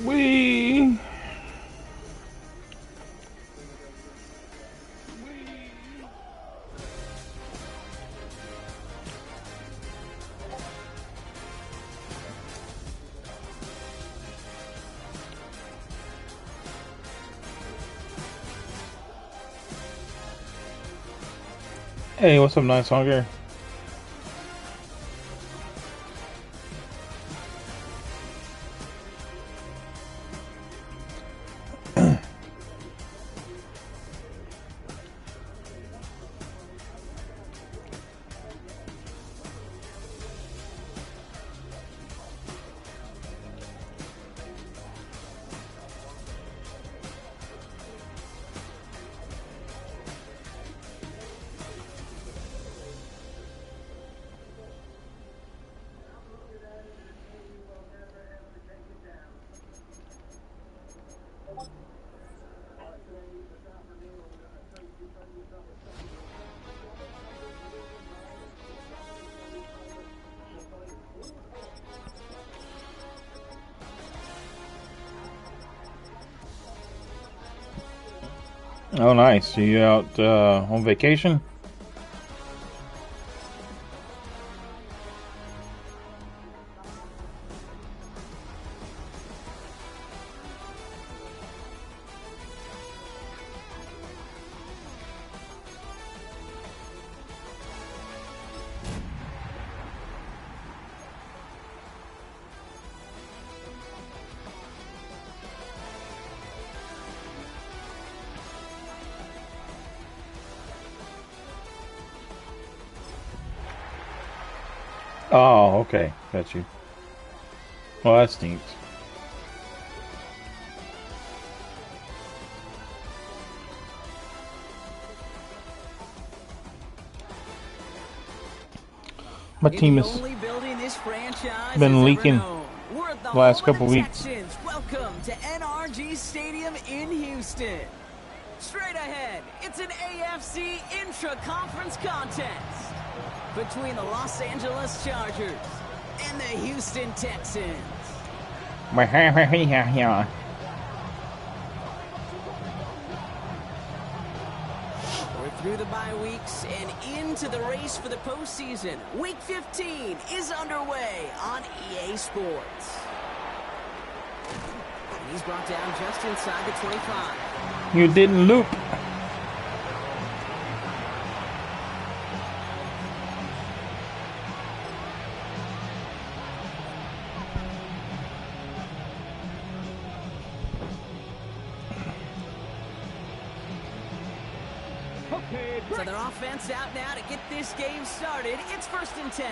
We. Hey, what's up, Nice Hunger? Oh, nice. You out on vacation? Oh, okay. Got you. Well, that's neat. My team has been leaking the last couple weeks. Texans, welcome to NRG Stadium in Houston. Straight ahead, it's an AFC intra-conference contest between the Los Angeles Chargers and the Houston Texans. We're through the bye weeks and into the race for the postseason. Week 15 is underway on EA Sports. And he's brought down just inside the 25. You didn't loop. So their offense out now to get this game started. It's 1st and 10.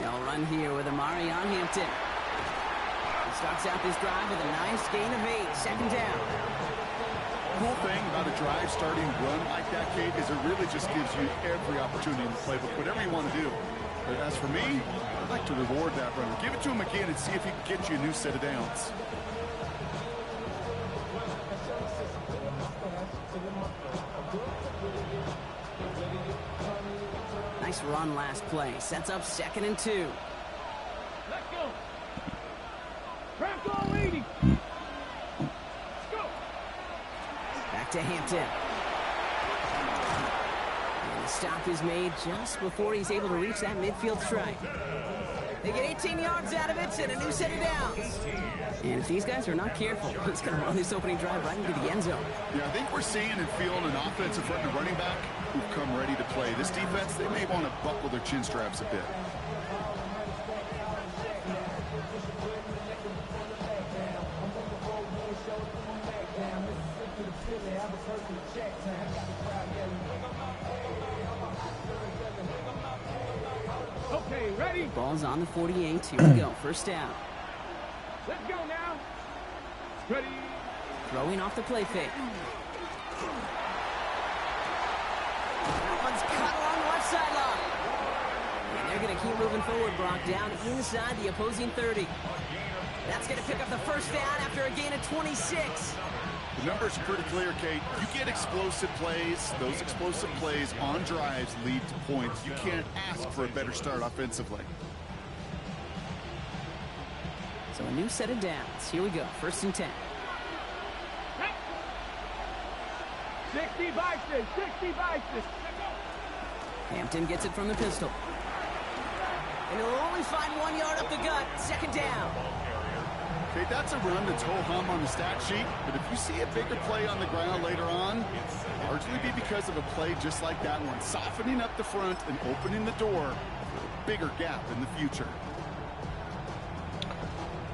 They'll run here with Amari on Hampton. He starts out this drive with a nice gain of 8. 2nd down. Cool thing about a drive starting run like that, Kate, is it really just gives you every opportunity in the playbook, whatever you want to do. But as for me, I'd like to reward that runner. Give it to him again and see if he can get you a new set of downs. Nice run last play. Sets up 2nd and 2. Let's go. Crack on, lady. Let's go. Back to Hampton. And the stop is made just before he's able to reach that midfield strike. They get 18 yards out of it and a new set of downs. And if these guys are not careful, he's going to run this opening drive right into the end zone. Yeah, I think we're seeing and feeling an offensive front and running back who've come ready to play. This defense, they may want to buckle their chin straps a bit. Okay, ready? Ball's on the 48. Here we go. 1st down. Let's go now. Ready? Throwing off the play fake. That one's cut along the left sideline. And they're going to keep moving forward, Brock, down inside the opposing 30. That's going to pick up the 1st down after a gain of 26. The numbers are pretty clear, Kate. You get explosive plays. Those explosive plays on drives lead to points. You can't ask for a better start offensively. So a new set of downs. Here we go. 1st and 10. 60 vices, 60 vices. Hampton gets it from the pistol. And he'll only find 1 yard up the gut. 2nd down. Okay, that's a run that's ho-hum on the stat sheet, but if you see a bigger play on the ground later on, largely be because of a play just like that one, softening up the front and opening the door for a bigger gap in the future.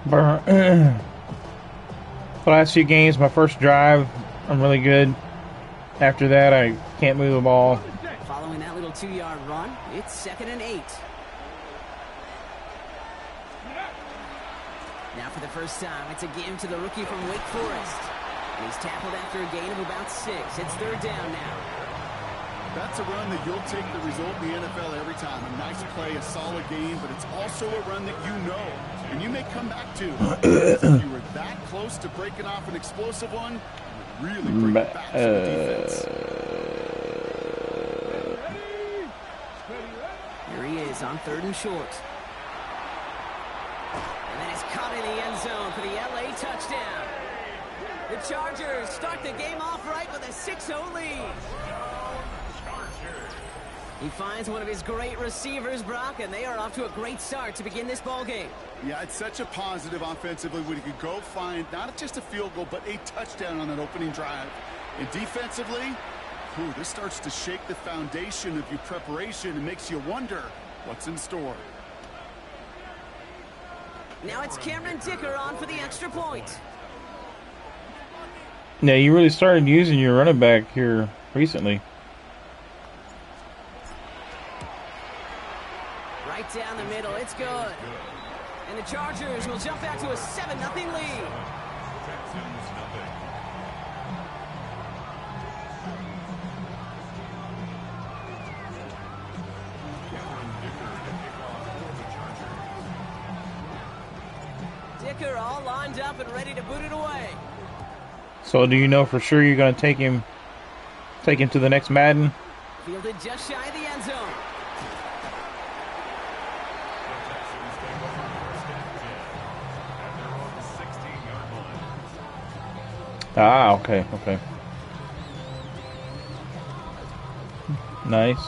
The last few games, my first drive, I'm really good. After that, I can't move the ball. Following that little 2-yard run, it's 2nd and 8. Now for the first time, it's a game to the rookie from Wake Forest. And he's tackled after a gain of about 6. It's 3rd down now. That's a run that you'll take the result in the NFL every time. A nice play, a solid game, but it's also a run that you know, and you may come back to. If you were that close to breaking off an explosive one, you would really bring it back to the defense. Here he is on 3rd and short. And then it's caught in the end zone for the LA touchdown. The Chargers start the game off right with a 6-0 lead. He finds one of his great receivers, Brock, and they are off to a great start to begin this ball game. Yeah, it's such a positive offensively when he could go find not just a field goal, but a touchdown on that opening drive. And defensively, this starts to shake the foundation of your preparation and makes you wonder what's in store. Now it's Cameron Dicker on for the extra point. Yeah, you really started using your running back here recently. Right down the middle, it's good. And the Chargers will jump back to a 7-0 lead. Dicker all lined up and ready to boot it away. So do you know for sure you're going to take him to the next Madden? Fielded just shy of the end zone. Ah, okay. Nice.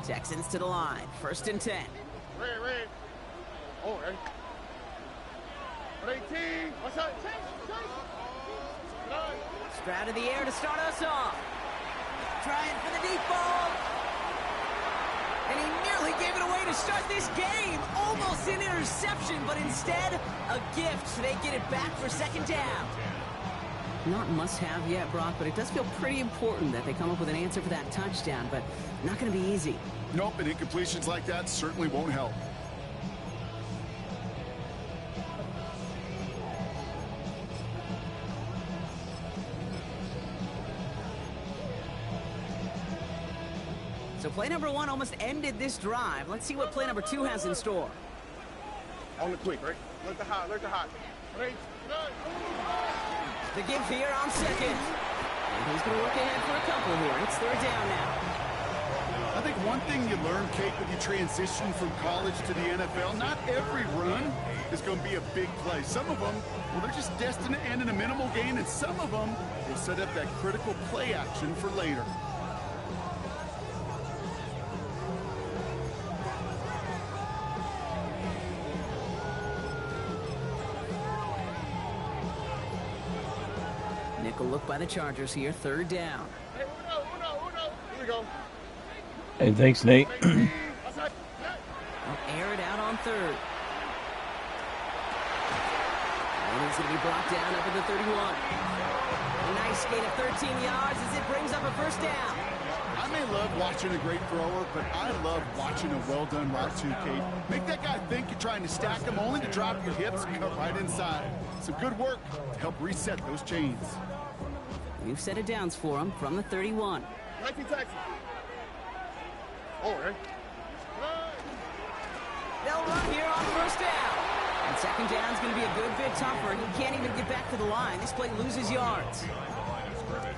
Texans to the line. 1st and 10. Red. Oh, ready. 18. What's up? Stroud in the air to start us off. Trying for the deep ball. And he nearly gave it away to start this game. Almost an interception, but instead, a gift. They get it back for 2nd down. Not must-have yet, Brock, but it does feel pretty important that they come up with an answer for that touchdown, but not going to be easy. Nope, and incompletions like that certainly won't help. So play number 1 almost ended this drive. Let's see what play number 2 has in store. On the quick, right? Look the hot. Right. The give here on 2nd. And he's going to work ahead for a couple here. It's 3rd down now. I think one thing you learn, Kate, when you transition from college to the NFL, not every run is going to be a big play. Some of them, they're just destined to end in a minimal gain, and some of them will set up that critical play action for later. Nickel look by the Chargers here. 3rd down. Hey, uno. Here we go. Hey, thanks, Nate. They'll air it out on 3rd. And he's going to be brought down up at the 31. A nice gain of 13 yards as it brings up a 1st down. I may love watching a great thrower, but I love watching a well-done route too, Kate. Make that guy think you're trying to stack him, only to drop your hips and cut right inside. Some good work to help reset those chains. We've set it downs for him from the 31. 19 Texans. Oh, right. They'll run here on 1st down. And 2nd down's going to be a good bit tougher. He can't even get back to the line. This play loses yards.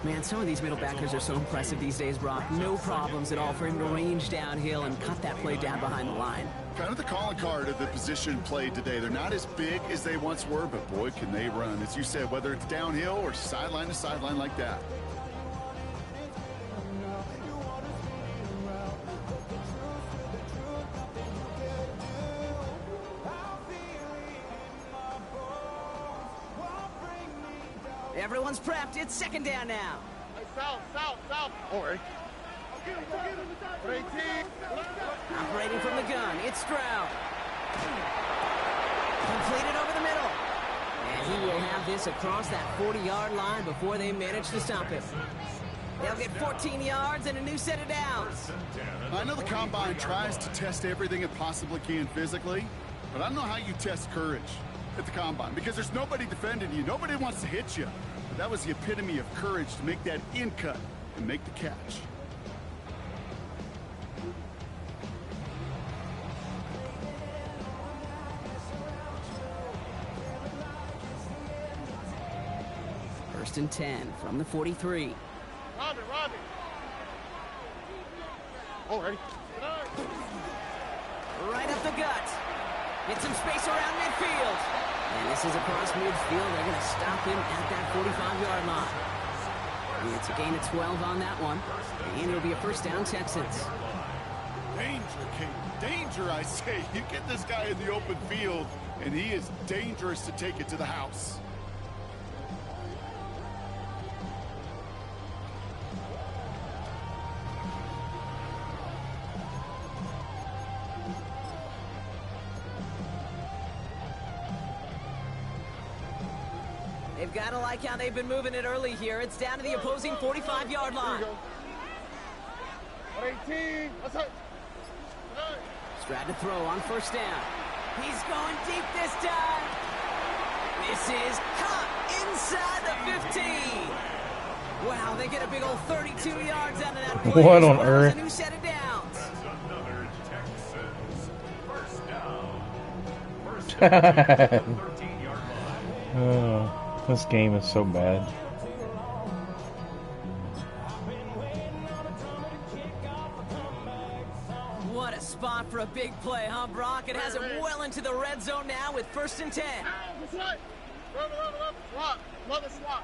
Man, some of these middle backers are so impressive these days, Brock. No problems at all for him to range downhill and cut that play down behind the line. Kind of the calling card of the position played today. They're not as big as they once were, but boy, can they run. As you said, whether it's downhill or sideline to sideline like that. Everyone's prepped. It's second down now. Hey, south. All right. Operating from the gun, it's Stroud. Completed over the middle. And he will have this across that 40-yard line before they manage to stop him. They'll get 14 yards and a new set of downs. I know the Combine tries to test everything it possibly can physically, but I don't know how you test courage at the Combine because there's nobody defending you. Nobody wants to hit you. But that was the epitome of courage to make that in cut and make the catch. First and 10 from the 43. Robbie. All right. Right up the gut. Get some space around midfield. And this is across midfield. They're going to stop him at that 45-yard line. It's a gain of 12 on that one. And it'll be a first down, Texans. Danger, Kate. Danger, I say. You get this guy in the open field, and he is dangerous to take it to the house. They've got to like how they've been moving it early here. It's down to the opposing 45-yard line. 18. Let's hit. Stroud to throw on first down. He's going deep this time. This is caught inside the 15. Wow, they get a big old 32 yards out of that play. What on earth? A new set of downs. Another Texans first down. 13-yard line. Oh. This game is so bad. What a spot for a big play, huh, Brock? It has him well into the red zone now with first and 10. That's right. Swap. Another swap.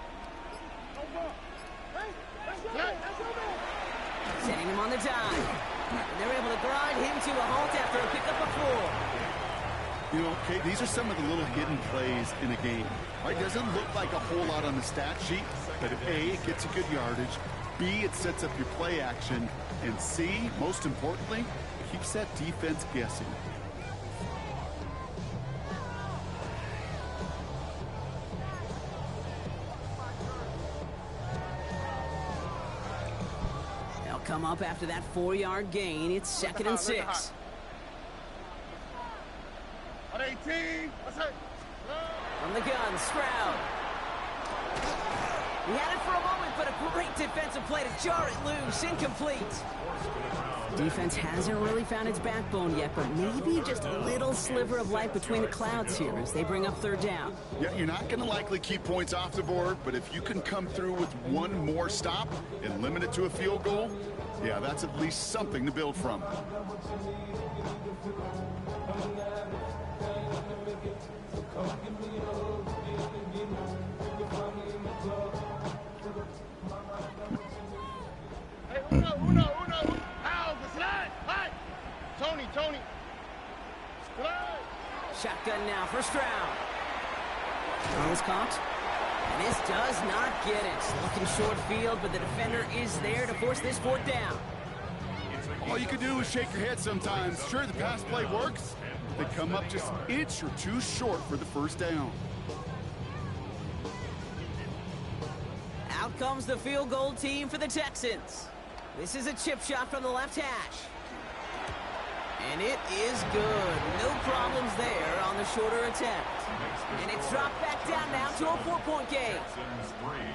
Setting him on the dime. And they're able to grind him to a halt after a pickup of 4. You know, Kate, these are some of the little hidden plays in a game. Right? Doesn't look like a whole lot on the stat sheet, but if A, it gets you good yardage, B, it sets up your play action, and C, most importantly, keeps that defense guessing. They'll come up after that 4-yard gain. It's second and 6. 18. Let's hit. From the gun, Stroud. He had it for a moment, but a great defensive play to jar it loose. Incomplete. Defense hasn't really found its backbone yet, but maybe just a little sliver of light between the clouds here as they bring up third down. Yeah, you're not going to likely keep points off the board, but if you can come through with one more stop and limit it to a field goal, yeah, that's at least something to build from. Uno. How? The slide. Hi. Tony. Slide. Shotgun now for Stroud. Throw is caught. And this does not get it. Looking short field, but the defender is there to force this fourth down. All you can do is shake your head sometimes. Sure, the pass play works. They come up just an inch or two short for the first down. Out comes the field goal team for the Texans. This is a chip shot from the left hash. And it is good. No problems there on the shorter attempt. And it's dropped back down now to a 4-point game.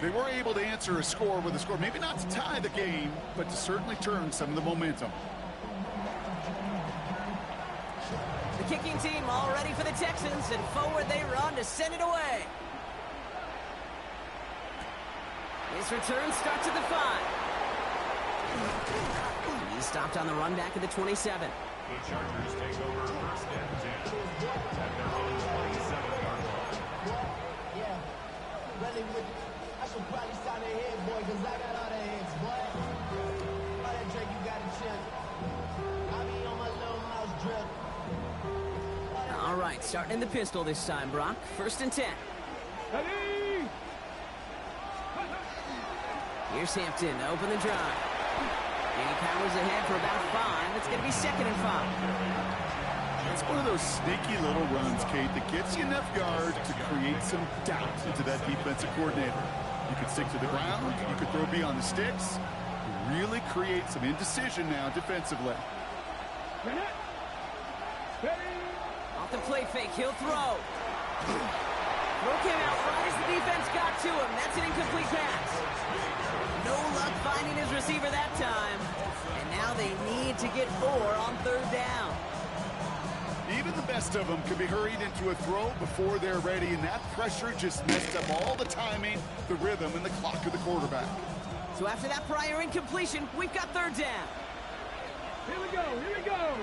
They were able to answer a score with a score. Maybe not to tie the game, but to certainly turn some of the momentum. The kicking team all ready for the Texans, and forward they run to send it away. His return starts at the 5. He's stopped on the run back at the 27. The Chargers take over first and 10 at their own 27-yard line. Yeah, really with I should probably sign a head, boy, because I got all the heads, boy. All that Drake, you got a chip. I be on my little mouse drip. All right, starting in the pistol this time, Brock. First and 10. Here's Hampton to open the drive. And he powers ahead for about 5. It's going to be 2nd and 5. It's one of those sneaky little runs, Kate, that gets you enough yards to create some doubt into that defensive coordinator. You could stick to the ground. You could throw beyond the sticks. Really create some indecision now defensively. Off the play fake, he'll throw. Throw came out right as the defense got to him. That's an incomplete pass. No luck finding his receiver that time. And now they need to get 4 on 3rd down. Even the best of them can be hurried into a throw before they're ready, and that pressure just messed up all the timing, the rhythm, and the clock of the quarterback. So after that prior incompletion, we've got 3rd down. Here we go, here we go.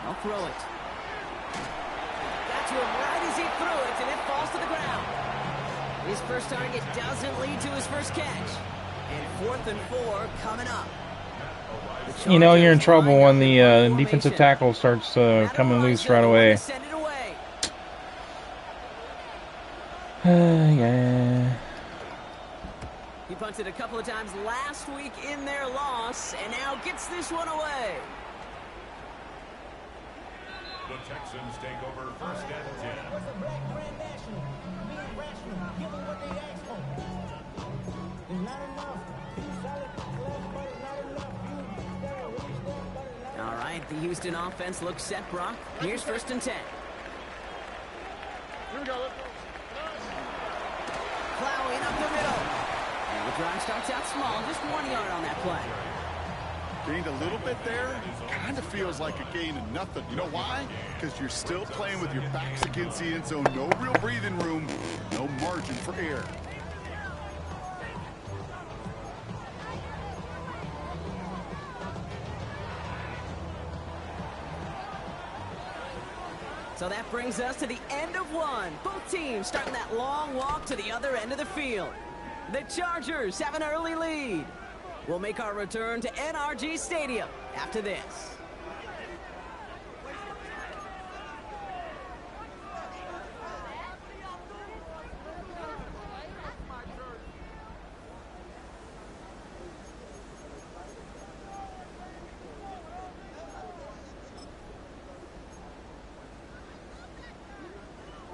I'll throw it. Got to him right as he threw it, and it falls to the ground. His first target doesn't lead to his first catch. And 4th and 4 coming up. You know you're in trouble when the defensive tackle starts coming loose right away. Send it away. Yeah. He punted a couple of times last week in their loss, and now gets this one away. The Texans take over first and 10. What's a black grand national? Being rational, give them what they ask for. It's not enough. You solid, class, but it's not enough. All right, the Houston offense looks set, Brock. Here's 1st and 10. Here we go. Plowing up the middle. And the drive starts out small, just 1 yard on that play. Gained a little bit there. Kind of feels like a gain of nothing. You know why? Because you're still playing with your backs against the end zone. No real breathing room. No margin for error. So that brings us to the end of 1. Both teams starting that long walk to the other end of the field. The Chargers have an early lead. We'll make our return to NRG Stadium after this.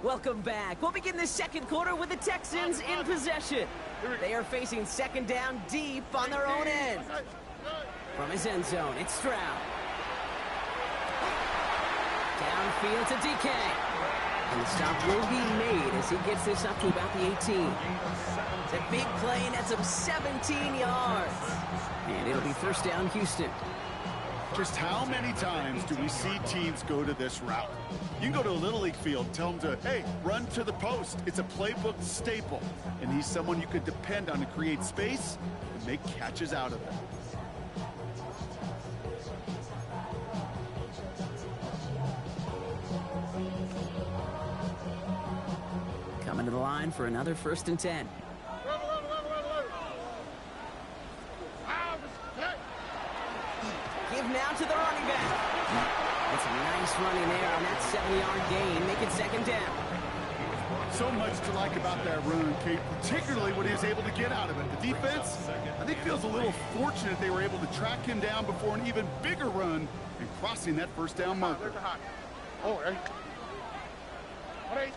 Welcome back. We'll begin the 2nd quarter with the Texans in possession. They are facing 2nd down deep on their own end. From his end zone, it's Stroud. Downfield to DK. And the stop will be made as he gets this up to about the 18. It's a big play and that's him 17 yards. And it'll be 1st down Houston. Just how many times do we see teams go to this route? You can go to a Little League field, tell them to, hey, run to the post. It's a playbook staple. And he's someone you could depend on to create space and make catches out of it. Coming to the line for another 1st and 10. Give now to the running back. That's a nice running there on that 7-yard gain. Make it 2nd down. So much to like about that run, Kate, particularly what he was able to get out of it. The defense, I think, feels a little fortunate they were able to track him down before an even bigger run and crossing that 1st down marker. Oh, hey.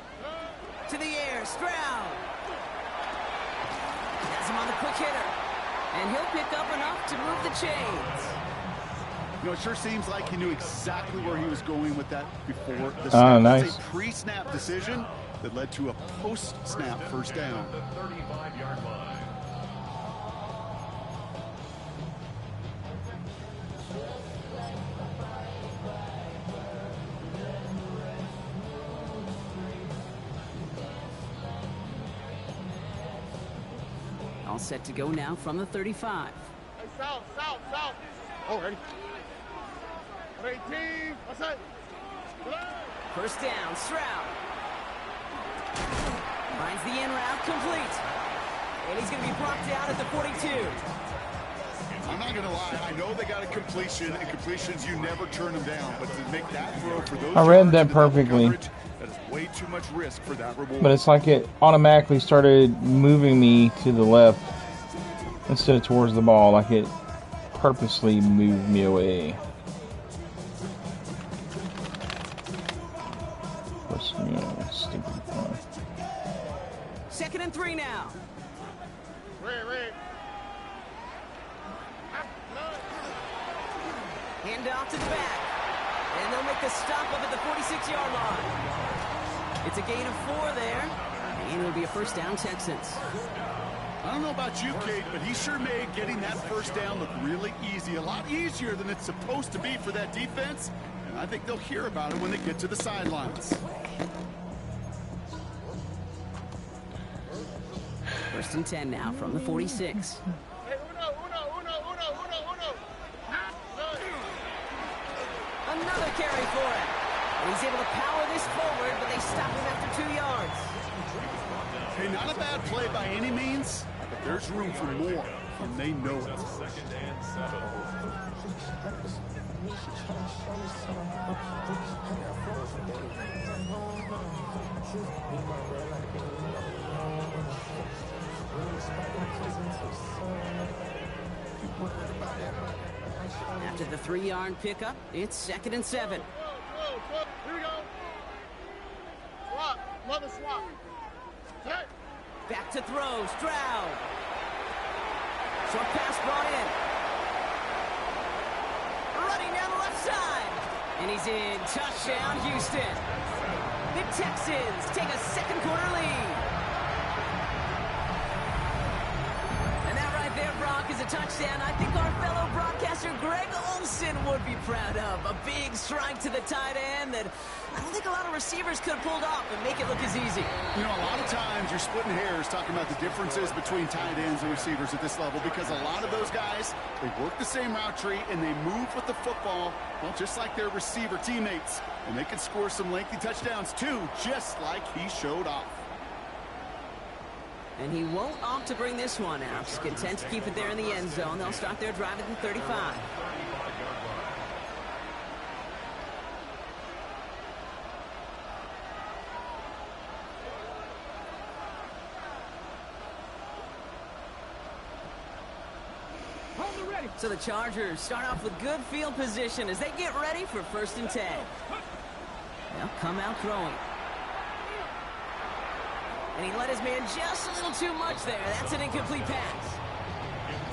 To the air, Stroud. Has him on the quick hitter. And he'll pick up enough to move the chains. You know, it sure seems like he knew exactly where he was going with that before the snap. Nice. It's a pre-snap decision that led to a post-snap 1st down. The 35-yard line. All set to go now from the 35. Hey, south. Oh, ready. Ready, team. What's that? First down, Stroud. Finds the in route, complete. And he's going to be brought down at the 42. I'm not going to lie. I know they got a completion, and completions, you never turn them down. But to make that throw for those I read yards that in the double perfectly. coverage, that is way too much risk for that reward. But it's like it automatically started moving me to the left instead of towards the ball. Like it purposely moved me away. Stupid. 2nd and 3 now. Red. Hand off to the back. And they'll make the stop up at the 46-yard line. It's a gain of 4 there. And it'll be a first down, Texans. I don't know about you, Kate, but he sure made getting that first down look really easy. A lot easier than it's supposed to be for that defense. And I think they'll hear about it when they get to the sidelines. First and 10 now from the 46. Hey, uno. Another carry for him. And he's able to power this forward, but they stop him after 2 yards. Hey, not a bad play by any means, but there's room for more, and they know it. 2nd and 7. After the 3-yard pickup, it's 2nd and 7. Whoa. Here we go. Swap. Mother swap. Hey. Back to throw, Stroud. Short pass brought in. Running down the left side. And he's in. Touchdown, Houston. The Texans take a second quarter lead. And that right there, Brock, is a touchdown I think our fellow broadcaster Greg Olsen would be proud of. A big strike to the tight end that I don't think a lot of receivers could have pulled off and make it look as easy. You know, a lot of times you're splitting hairs talking about the differences between tight ends and receivers at this level because a lot of those guys, they work the same route tree and they move with the football, well, just like their receiver teammates. And they can score some lengthy touchdowns too, just like he showed off. And he won't opt to bring this one out. He's content to keep it there in the end zone. They'll start their drive at the 35. So the Chargers start off with good field position as they get ready for 1st and 10. They'll come out throwing. And he let his man just a little too much there. That's an incomplete pass.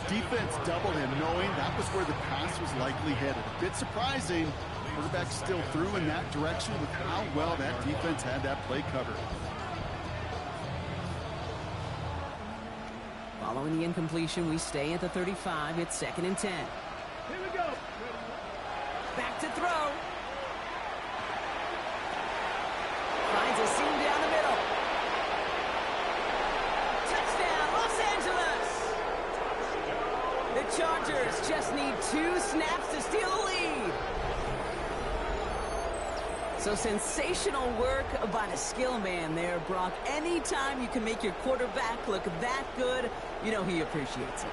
Defense doubled him, knowing that was where the pass was likely headed. A bit surprising. Quarterback still threw in that direction with how well that defense had that play covered. Following the incompletion, we stay at the 35. It's 2nd and 10. Here we go. Back to throw. Finds a seam down the middle. Touchdown, Los Angeles! The Chargers just need 2 snaps to steal the lead. So sensational work by the skill man there, Brock. Anytime you can make your quarterback look that good, you know he appreciates it.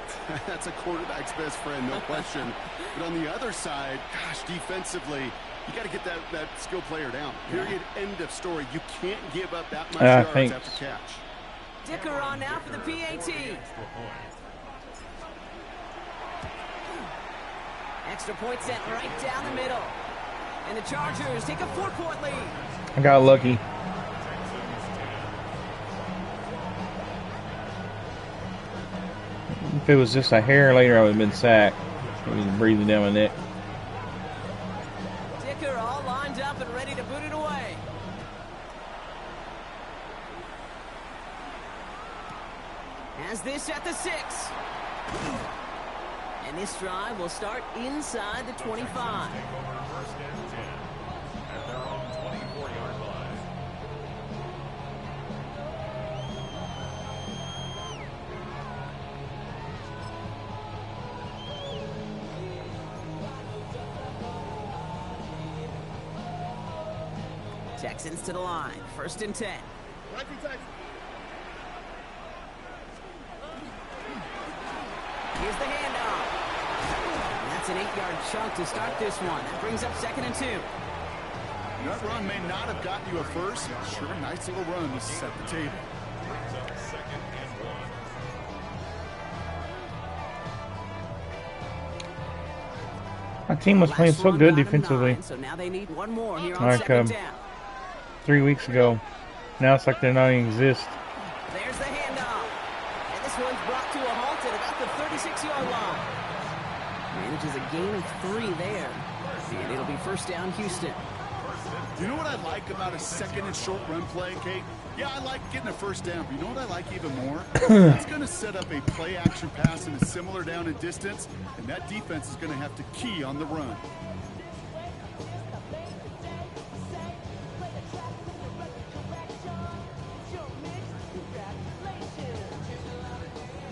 That's a quarterback's best friend, no question. But on the other side, gosh, defensively, you got to get that skill player down. Period. End of story. You can't give up that much yards after catch. Dicker on now for the PAT. Extra point sent right down the middle. And the Chargers take a 4-point lead. I got lucky. If it was just a hair later, I would have been sacked. It was breathing down my neck. Dicker all lined up and ready to boot it away. Has this at the 6. And this drive will start inside the 25. Take over 1st and 10 at their own 24-yard line. Texans to the line. 1st and 10. Right to Texans. Here's the handoff. And that's an 8-yard chunk to start this one. That brings up 2nd and 2. That run may not have gotten you a first. Sure, nice little run to set the table. Brings up 2nd and 1. My team was playing so good defensively. 9, so now they need one more here on Like 2nd down. 3 weeks ago. Now it's like they're not even exist. There's the handoff. And this one's brought to a halt at about the 36-yard line. Manages a gain of 3 there. And it'll be 1st down, Houston. You know what I like about a 2nd and short run play, Kate? Yeah, I like getting a 1st down, but you know what I like even more? It's going to set up a play-action pass in a similar down and distance, and that defense is going to have to key on the run.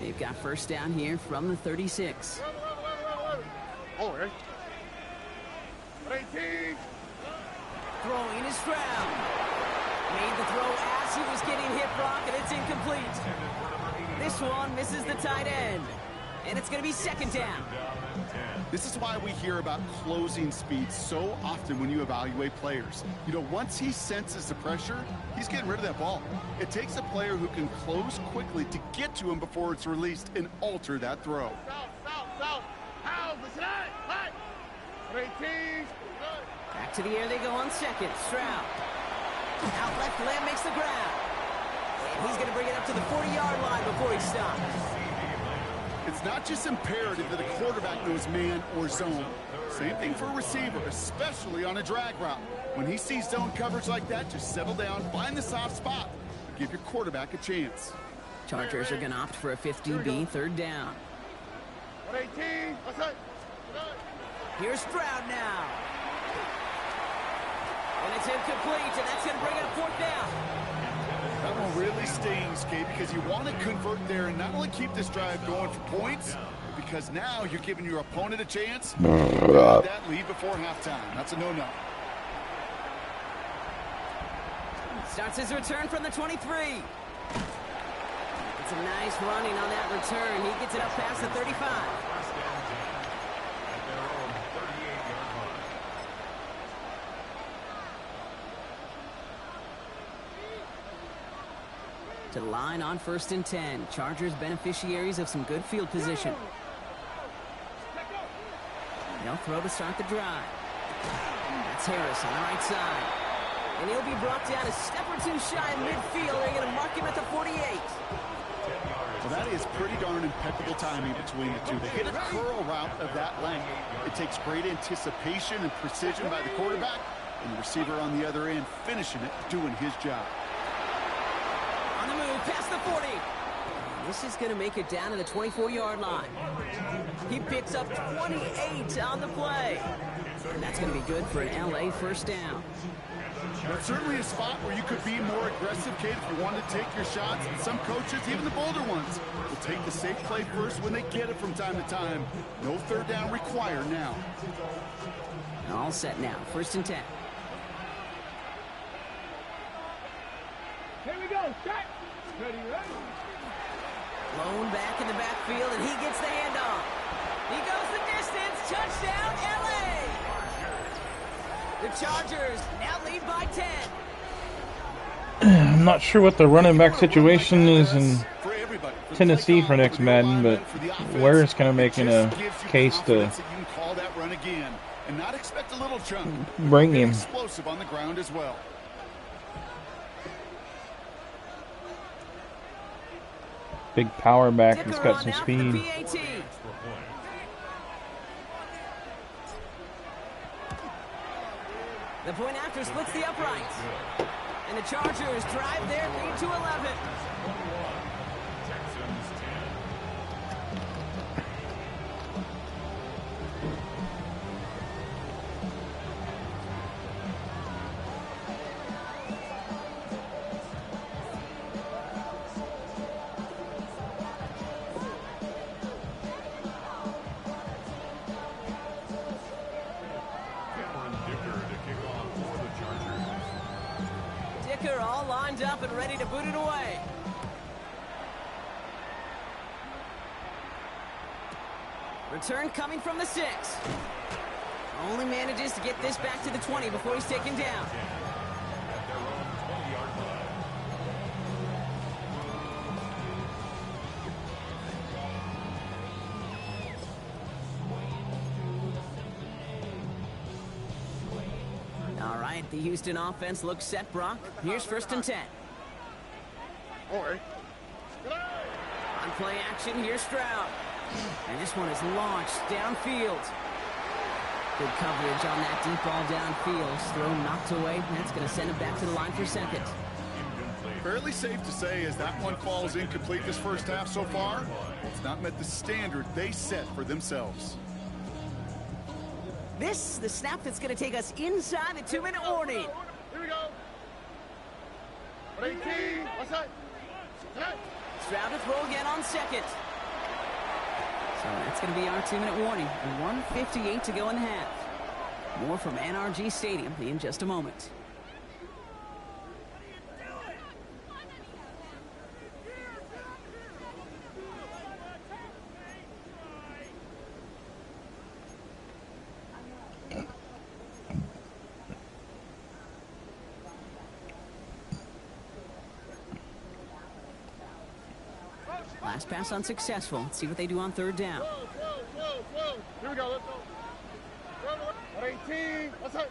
They've got 1st down here from the 36. Oh, right. 18. Throwing is Stroud. Made the throw as he was getting hit, Brock, and it's incomplete. This one misses the tight end. And it's going to be 2nd down. This is why we hear about closing speed so often when you evaluate players. You know, once he senses the pressure, he's getting rid of that ball. It takes a player who can close quickly to get to him before it's released and alter that throw. South. House, listen up. 18. Back to the air they go on 2nd. Stroud. Out left, Lamb makes the grab. And he's going to bring it up to the 40-yard line before he stops. It's not just imperative that a quarterback knows man or zone. Same thing for a receiver, especially on a drag route. When he sees zone coverage like that, just settle down, find the soft spot, and give your quarterback a chance. Chargers are going to opt for a 50B 3rd down. 18. What's that? Here's Stroud now. And it's incomplete, and that's going to bring up 4th down. That one really stings, Kate, because you want to convert there and not only keep this drive going for points, because now you're giving your opponent a chance to get that lead before halftime. That's a no-no. Starts his return from the 23. It's a nice running on that return. He gets it up past the 35. To the line on 1st and 10. Chargers beneficiaries of some good field position. They'll throw to start the drive. That's Harris on the right side. And he'll be brought down a step or 2 shy of midfield. They're going to mark him at the 48. Well, that is pretty darn impeccable timing between the two. They hit a curl route of that length. It takes great anticipation and precision by the quarterback, and the receiver on the other end finishing it, doing his job. On the move, past the 40. This is going to make it down to the 24-yard line. He picks up 28 on the play. And that's going to be good for an LA 1st down. That's certainly a spot where you could be more aggressive, Kate, if you want to take your shots. And some coaches, even the bolder ones, will take the safe play first when they get it from time to time. No 3rd down required now. All set now, 1st and 10. Here we go. Shot. Ready. Blown back in the backfield, and he gets the handoff. He goes the distance. Touchdown, LA! The Chargers now lead by 10. I'm not sure what the running back situation is in Tennessee for next Madden, but Ware is kind of making a case to call that run again and not expect a little chunk. bring him. Explosive on the ground as well. Big power back. He's got some Dicker on speed. now for the PAT. The point after splits the uprights. And the Chargers drive their lead to 11. Texans 10. lined up and ready to boot it away. Return coming from the 6. Only manages to get this back to the 20 before he's taken down. At their own 20-yard line. All right, the Houston offense looks set, Brock. Here's 1st and 10. All right. On play action, here's Stroud. And this one is launched downfield. Good coverage on that deep ball downfield. Throw knocked away. That's going to send him back to the line for 2nd. Fairly safe to say as that one falls incomplete this first half so far, it's not met the standard they set for themselves. This, the snap that's going to take us inside the 2-minute warning. Here we go. 18. What's that? Stroud to throw again on 2nd. So that's going to be our 2-minute warning. And 1:58 to go in the half. More from NRG Stadium in just a moment. Last pass unsuccessful. Let's see what they do on 3rd down. Whoa. Here we go. Let's go. 18. What's that?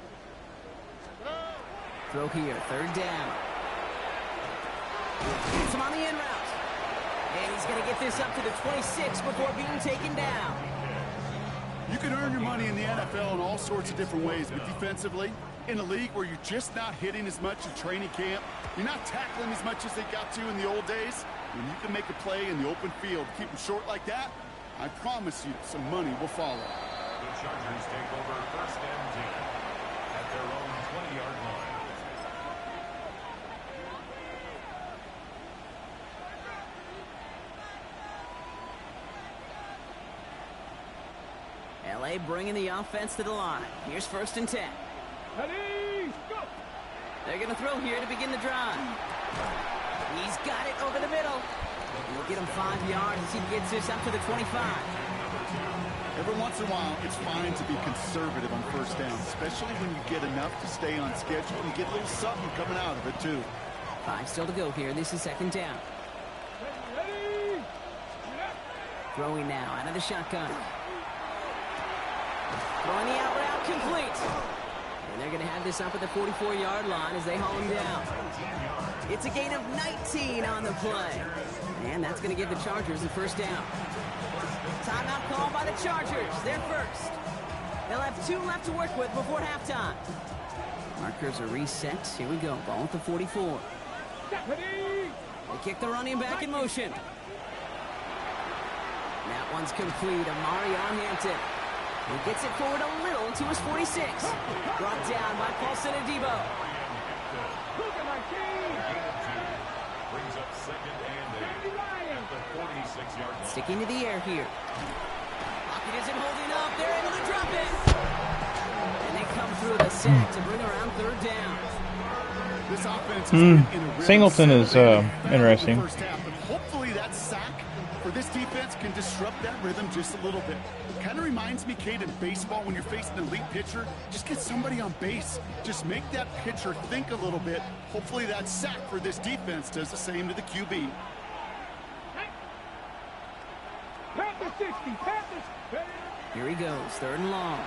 Throw here, 3rd down. Gets him on the in route. And he's going to get this up to the 26 before being taken down. You can earn your money in the NFL in all sorts of different ways, but defensively, in a league where you're just not hitting as much in training camp, you're not tackling as much as they got to in the old days, when you can make a play in the open field, keep them short like that, I promise you some money will follow. The Chargers take over 1st and 10 at their own 20-yard line. LA bringing the offense to the line. Here's 1st and 10. Ready, go. They're going to throw here to begin the drive. He's got it over the middle. He'll get him 5 yards as he gets this up to the 25. Every once in a while, it's fine to be conservative on 1st down, especially when you get enough to stay on schedule and get a little something coming out of it, too. 5 still to go here. This is 2nd down. Ready. Throwing now out of the shotgun. Throwing the out route complete. And they're going to have this up at the 44-yard line as they haul him down. It's a gain of 19 on the play. And that's going to give the Chargers the 1st down. Timeout called by the Chargers. They're 1st. They'll have 2 left to work with before halftime. Markers are reset. Here we go. Ball at the 44. They kick the running back in motion. That one's complete. Amari on Hampton. He gets it forward a little to his 46. Brought down by Paulson Adebo. Look at my team. Brings up 2nd and 8 at the 46-yard line. Sticking to the air here. Pocket isn't holding up. They're able to drop it. And they come through the sack to bring around 3rd down. This offense is in a rhythm. Singleton is interesting. First half, but hopefully that sack for this defense can disrupt that rhythm just a little bit. Kind of reminds me, Kate, in baseball when you're facing an elite pitcher, just get somebody on base. Just make that pitcher think a little bit. Hopefully that sack for this defense does the same to the QB. Here he goes, 3rd and long.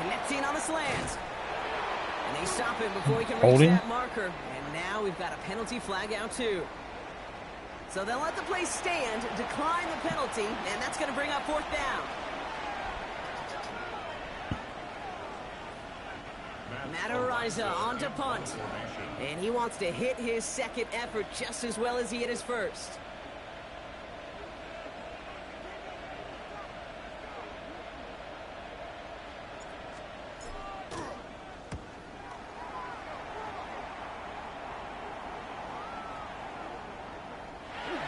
Connecting on the slant. And they stop him before he can reach Holding. that marker. And now we've got a penalty flag out too. So they'll let the play stand, decline the penalty, and that's going to bring up 4th down. Matt Ariza on to punt. And he wants to hit his 2nd effort just as well as he hit his 1st.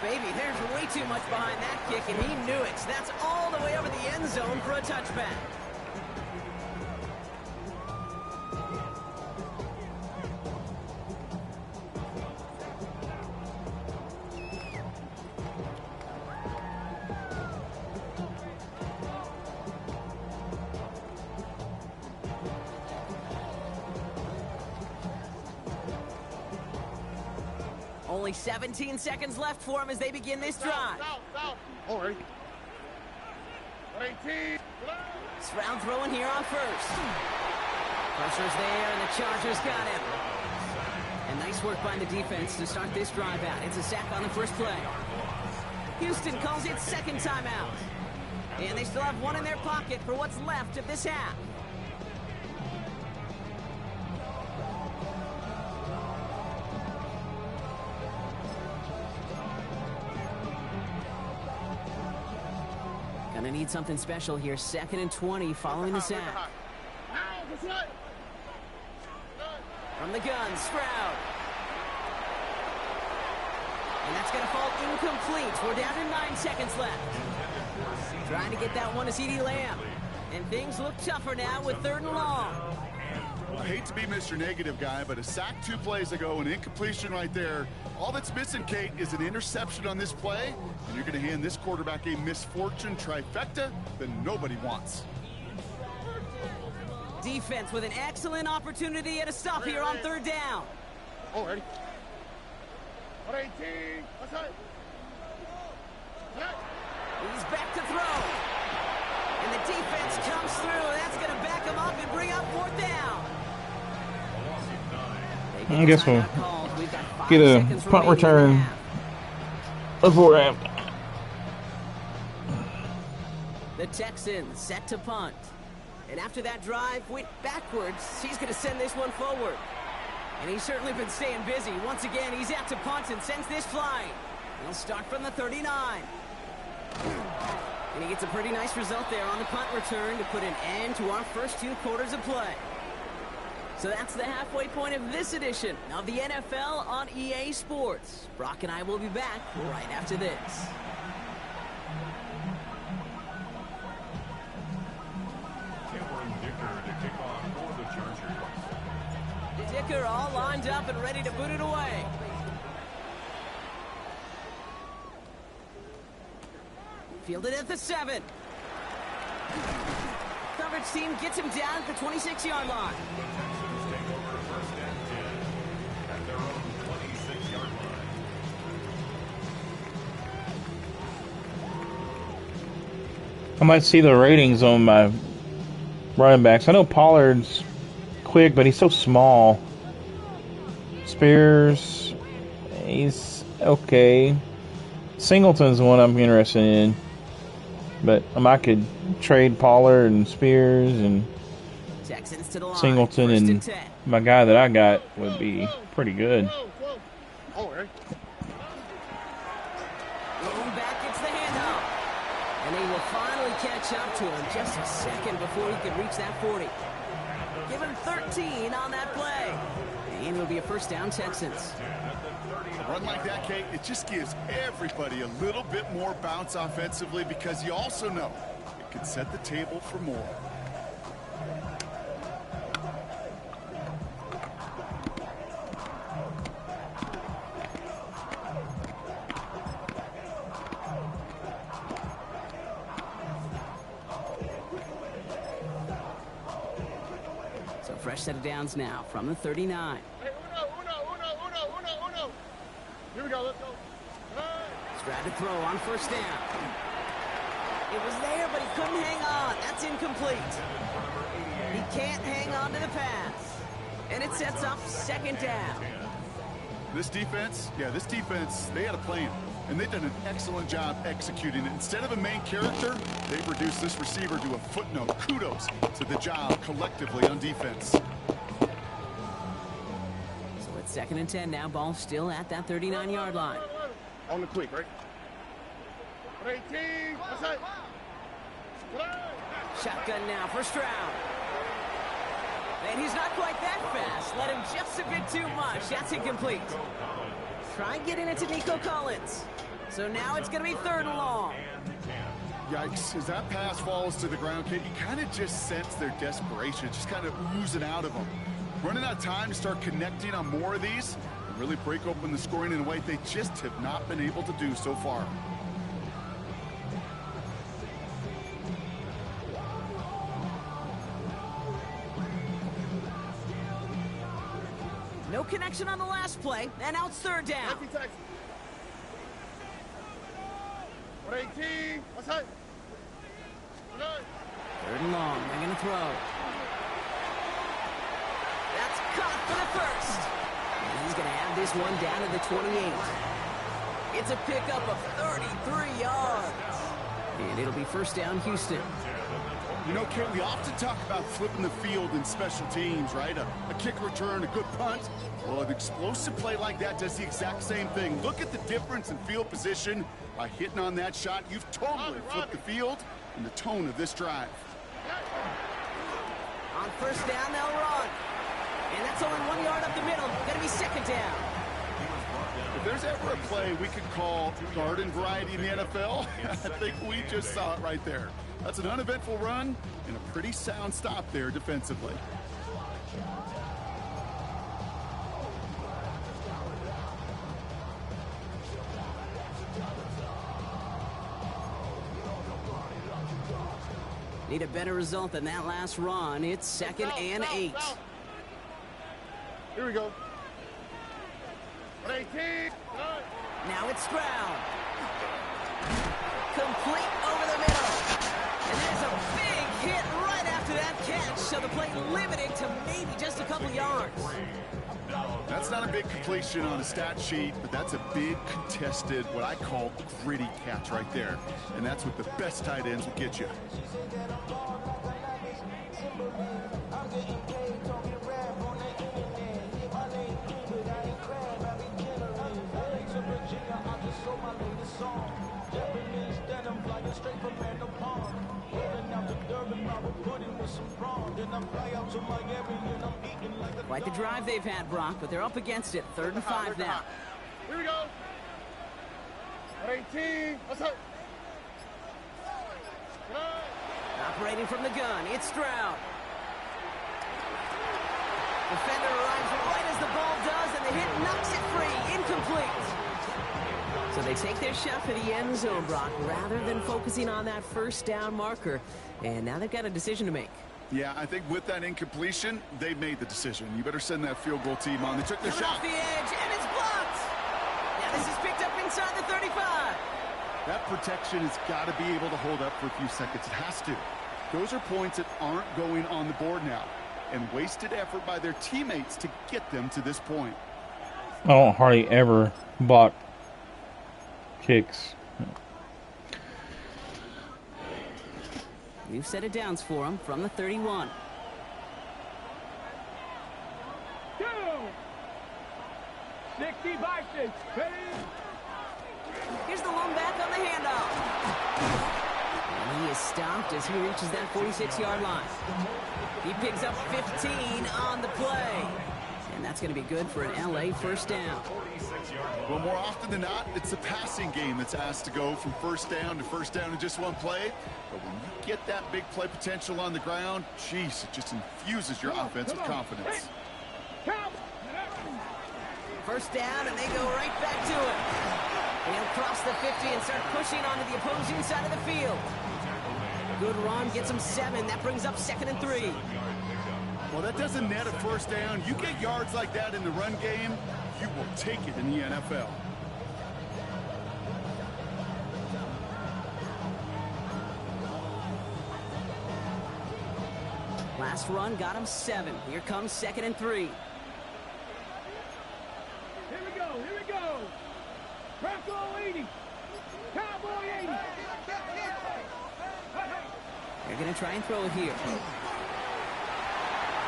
Baby, there's way too much behind that kick, and he knew it. That's all the way over the end zone for a touchback. Only 17 seconds left for him as they begin this drive. All right. 18. Stroud throwing here on first. Pressure's there, and the Chargers got him. And nice work by the defense to start this drive out. It's a sack on the first play. Houston calls it second timeout. And they still have one in their pocket for what's left of this half. Gonna need something special here. 2nd and 20 following the sack. From the gun, Stroud. And that's going to fall incomplete. We're down to 9 seconds left. Trying to get that one to CeeDee Lamb. And things look tougher now with 3rd and long. I hate to be Mr. Negative guy, but a sack 2 plays ago, an incompletion right there. All that's missing, Kate, is an interception on this play, and you're going to hand this quarterback a misfortune trifecta that nobody wants. Defense with an excellent opportunity at a stop here on 3rd down. All ready. 18. He's back to throw. And the defense comes through. That's going to back him up and bring up 4th down. I guess we'll get a punt return before after. The Texans set to punt. And after that drive went backwards, he's going to send this one forward. And he's certainly been staying busy. Once again, he's out to punt and sends this flying. He'll start from the 39. And he gets a pretty nice result there on the punt return to put an end to our first 2 quarters of play. So that's the halfway point of this edition of the NFL on EA Sports. Brock and I will be back right after this. Dicker all lined up and ready to boot it away. Fielded at the 7. Coverage team gets him down at the 26-yard line. I might see the ratings on my running backs. I know Pollard's quick, but he's so small. Spears, he's okay. Singleton's the one I'm interested in. But I could trade Pollard and Spears and Texans to the line. Singleton, and my guy that I got would be pretty good. All right. Back gets the handoff. And he will finally catch up to him just a second before he can reach that 40. Give him 13 on that play. And it'll be a first down, Texans. A run like that, Kate, it just gives everybody a little bit more bounce offensively because you also know it can set the table for more. So fresh set of downs now from the 39. Hey, uno. Here we go, let's go. Stroud to throw on first down. It was there, but he couldn't hang on. That's incomplete. He can't hang on to the pass. And it sets up 2nd down. This defense, they had a plan. And they've done an excellent job executing it. Instead of a main character, they've reduced this receiver to a footnote. Kudos to the job collectively on defense. 2nd and 10 now. Ball still at that 39-yard line. On the quick, right? 18. Shotgun now for Stroud. And he's not quite that fast. Let him just a bit too much. That's incomplete. Try getting it to Nico Collins. So now it's going to be 3rd and long. Yikes. As that pass falls to the ground, Kate, you kind of just sense their desperation. Just kind of oozing out of them. Running out of time to start connecting on more of these and really break open the scoring in a way they just have not been able to do so far. No No connection on the last play, and now it's third down. 118. What's that? Third and long. They're going to throw. That's caught for the first. And he's going to have this one down to the 28. It's a pickup of 33 yards. And it'll be first down, Houston. You know, Kate, we often talk about flipping the field in special teams, right? A kick return, a good punt. Well, an explosive play like that does the exact same thing. Look at the difference in field position. By hitting on that shot, you've totally flipped the field and the tone of this drive. On first down, they'll run. And that's only 1 yard up the middle. Going to be second down. If there's ever a play we could call garden variety in the NFL, I think we just saw it right there. That's an uneventful run and a pretty sound stop there defensively. Need a better result than that last run. It's second and 8. Here we go. 118. Now it's Stroud. Complete over the middle. And there's a big hit right after that catch. So the play limited to maybe just a couple yards. That's not a big completion on a stat sheet, but that's a big contested, what I call gritty catch right there. And that's what the best tight ends will get you. Quite the drive they've had, Brock, but they're up against it. 3rd and 5 now. Here we go. 118. What's up? Operating from the gun, it's Stroud. Defender arrives right as the ball does, and the hit knocks it free. Incomplete. So they take their shot for the end zone, Brock, rather than focusing on that first down marker. And now they've got a decision to make. Yeah, I think with that incompletion, they made the decision. You better send that field goal team on. They took their Coming shot. off the edge, and it's blocked. Now this is picked up inside the 35. That protection has got to be able to hold up for a few seconds. It has to. Those are points that aren't going on the board now, and wasted effort by their teammates to get them to this point. I don't hardly ever block kicks. We've set it downs for him from the 31. Two. 60 by 6. Here's the lone back on the handoff. And he is stopped as he reaches that 46-yard line. He picks up 15 on the play. And that's going to be good for an LA first down. Well, more often than not, it's the passing game that's asked to go from first down in just one play. But when you get that big play potential on the ground, geez, it just infuses your offense with confidence. First down, and they go right back to it. And he'll cross the 50 and start pushing onto the opposing side of the field. Good run, gets him 7. That brings up 2nd and 3. Well, that doesn't net a first down. You get yards like that in the run game, you will take it in the NFL. Last run got him 7. Here comes 2nd and 3. Here we go. Here we go. Bronco 80. Cowboy 80. They're going to try and throw it here.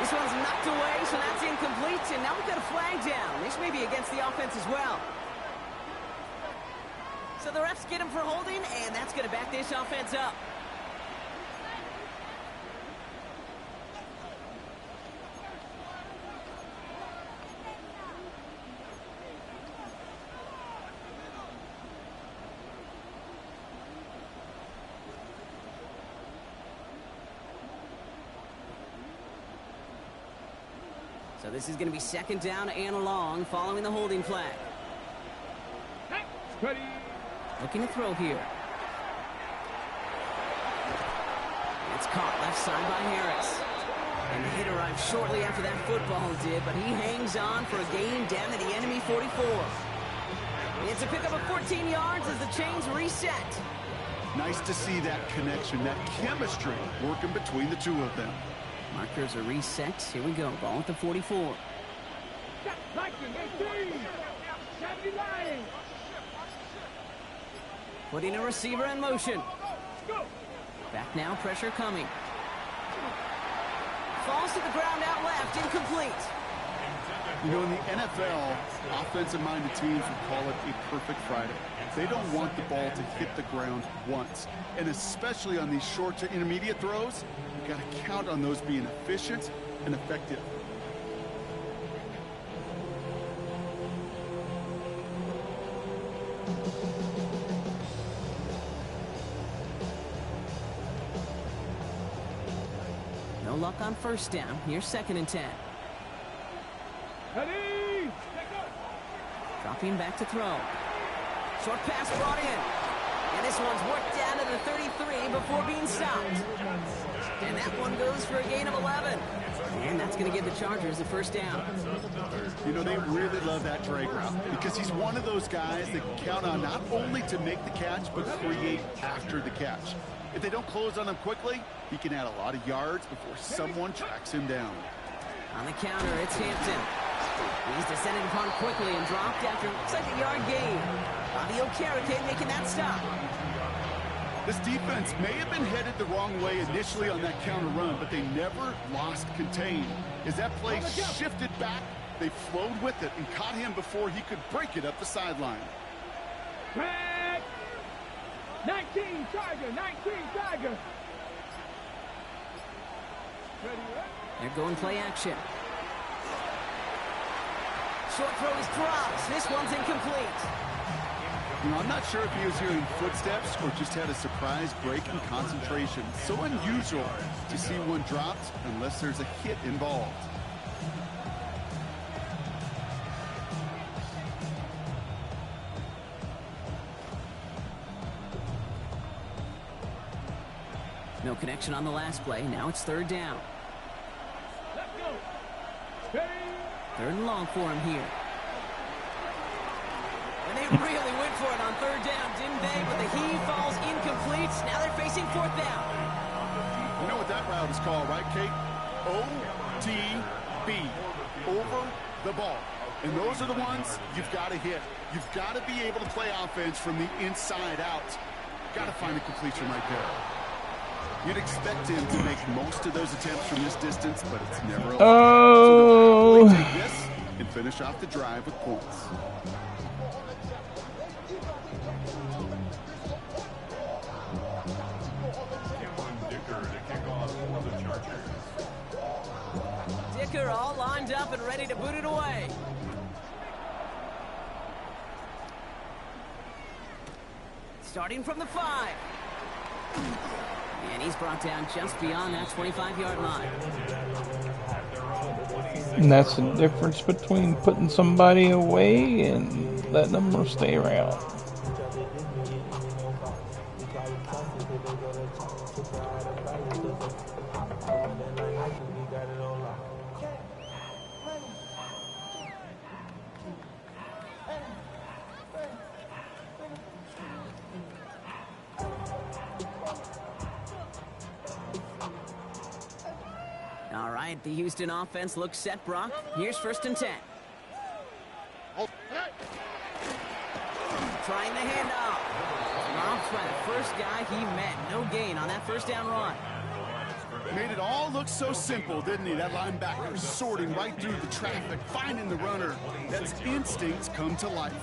This one's knocked away, so that's incomplete. And now we've got a flag down. This may be against the offense as well. So the refs get him for holding, and that's going to back this offense up. So this is going to be 2nd down and long following the holding flag. Ready. Looking to throw here. It's caught left side by Harris. And the hit arrived shortly after that football did, but he hangs on for a gain down to the enemy 44. It's a pickup of 14 yards as the chains reset. Nice to see that connection, that chemistry working between the two of them. Markers are reset. Here we go. Ball at the 44. Putting a receiver in motion. Back now, pressure coming. Falls to the ground out left, incomplete. You know, in the NFL, offensive-minded teams would call it a perfect Friday. They don't want the ball to hit the ground once. And especially on these short to intermediate throws, you got to count on those being efficient and effective. No luck on first down. Here's 2nd and 10. Ready? Dropping back to throw. Short pass brought in. And this one's worked down to the 33 before being stopped. And that one goes for a gain of 11. And that's going to give the Chargers the first down. You know, they really love that drag route because he's one of those guys that count on not only to make the catch, but create after the catch. If they don't close on him quickly, he can add a lot of yards before someone tracks him down. On the counter, it's Hampton. He's descended upon quickly and dropped after looks like a yard gain. Bobby Okereke making that stop. This defense may have been headed the wrong way initially on that counter run, but they never lost contain. As that play shifted back, they flowed with it and caught him before he could break it up the sideline. 19 Tiger, 19 Tiger. They're going play action. Short throw is dropped. This one's incomplete. You know, I'm not sure if he was hearing footsteps or just had a surprise break in concentration. So unusual to see one dropped unless there's a hit involved. No connection on the last play. Now it's 3rd down. Let's go. Ready? 3rd and long for him here. And they really went for it on 3rd down, didn't they? But the heave falls incomplete. Now they're facing 4th down. You know what that route is called, right, Kate? OTB, over the ball. And those are the ones you've got to hit. You've got to be able to play offense from the inside out. Got to find a completion right there. You'd expect him to make most of those attempts from this distance, but it's never a Oh! So take this and finish off the drive with points. Dicker all lined up and ready to boot it away. Starting from the 5. And he's brought down just beyond that 25-yard line. And that's the difference between putting somebody away and letting them stay around. All right, the Houston offense looks set, Brock. Here's 1st and 10. Trying the handoff. Robbed by the first guy he met. No gain on that 1st down run. Made it all look so simple, didn't he? That linebacker sorting right through the traffic, finding the runner. That's instincts come to life.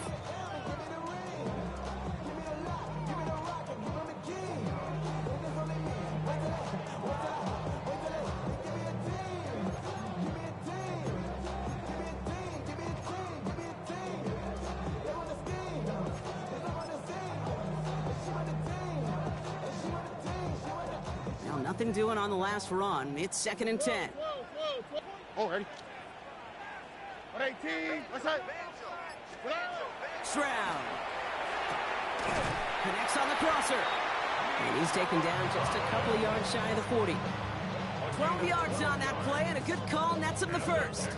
Nothing doing on the last run. It's 2nd and 10. Oh, ready? 118. What's that? Stroud connects on the crosser. And he's taken down just a couple of yards shy of the 40. 12 yards on that play, and a good call nets him the first.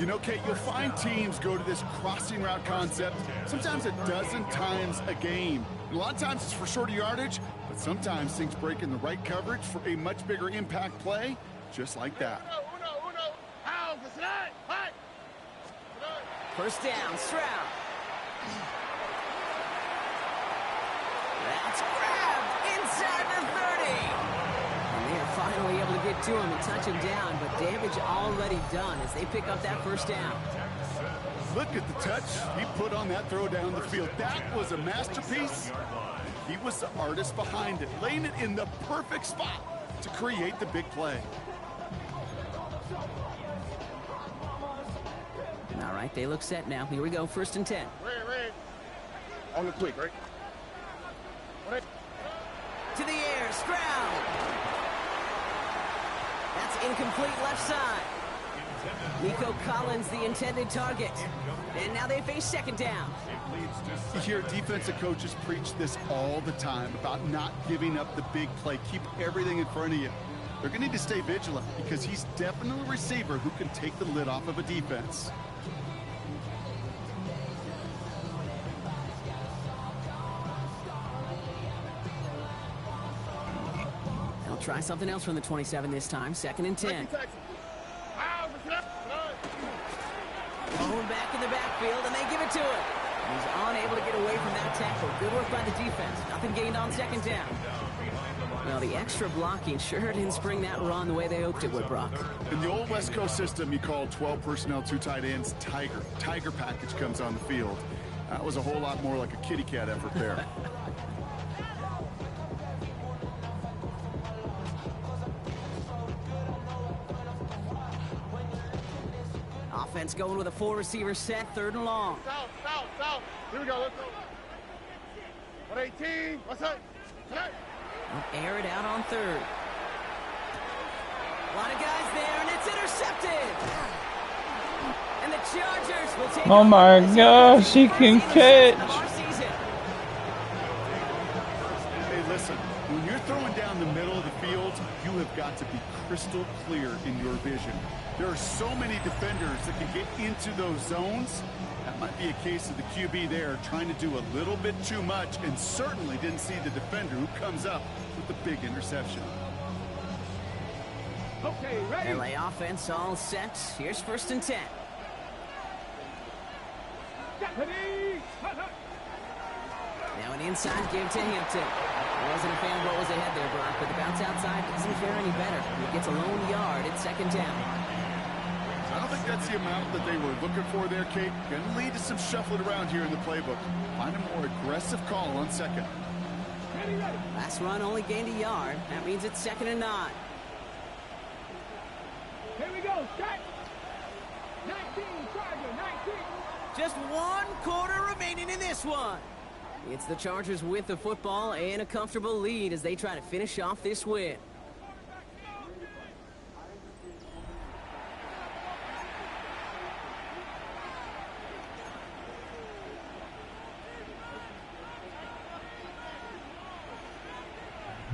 You know, Kate, you'll find teams go to this crossing route concept sometimes a dozen times a game. And a lot of times it's for shorter yardage, but sometimes things break in the right coverage for a much bigger impact play, just like that. First down, Stroud. That's grabbed inside the 30. And they are finally able to get to him and touch him down, but damage already done as they pick up that first down. Look at the touch he put on that throw down the field. That was a masterpiece. He was the artist behind it, laying it in the perfect spot to create the big play. All right, they look set now. Here we go, 1st and 10. Red. On the quick, right? To the air, Stroud. That's incomplete left side. Nico Collins, the intended target. And now they face 2nd down. You hear defensive coaches preach this all the time about not giving up the big play. Keep everything in front of you. They're going to need to stay vigilant because he's definitely a receiver who can take the lid off of a defense. They'll try something else from the 27 this time. 2nd and 10. Bone back in the backfield, and they give it to him. He's unable to get away from that tackle. Good work by the defense. Nothing gained on 2nd down. Well, the extra blocking sure didn't spring that run the way they hoped it would, Brock. In the old West Coast system, you call 12 personnel, 2 tight ends, Tiger. Tiger package comes on the field. That was a whole lot more like a kitty cat effort there. Offense going with a 4-receiver set, 3rd and long. South. Here we go. Let's go. 118. What's up? They'll air it out on 3rd. A lot of guys there, and it's intercepted. And the Chargers will take. Oh my gosh, he can catch. Hey, listen, when you're throwing down the middle of the field, you have got to be crystal clear in your vision. There are so many defenders that can get into those zones. That might be a case of the QB there trying to do a little bit too much and certainly didn't see the defender who comes up with the big interception. Okay, ready? LA offense all set. Here's 1st and 10. Now an inside give to Hampton. I wasn't a fan of what was ahead there, Brock, but the bounce outside doesn't fare any better. He gets a lone yard at 2nd down. I don't think that's the amount that they were looking for there, Kate. Going to lead to some shuffling around here in the playbook. Find a more aggressive call on 2nd. Last run only gained a yard. That means it's 2nd and 9. Here we go. Start. 19, Charger, 19. Just 1 quarter remaining in this one. It's the Chargers with the football and a comfortable lead as they try to finish off this win.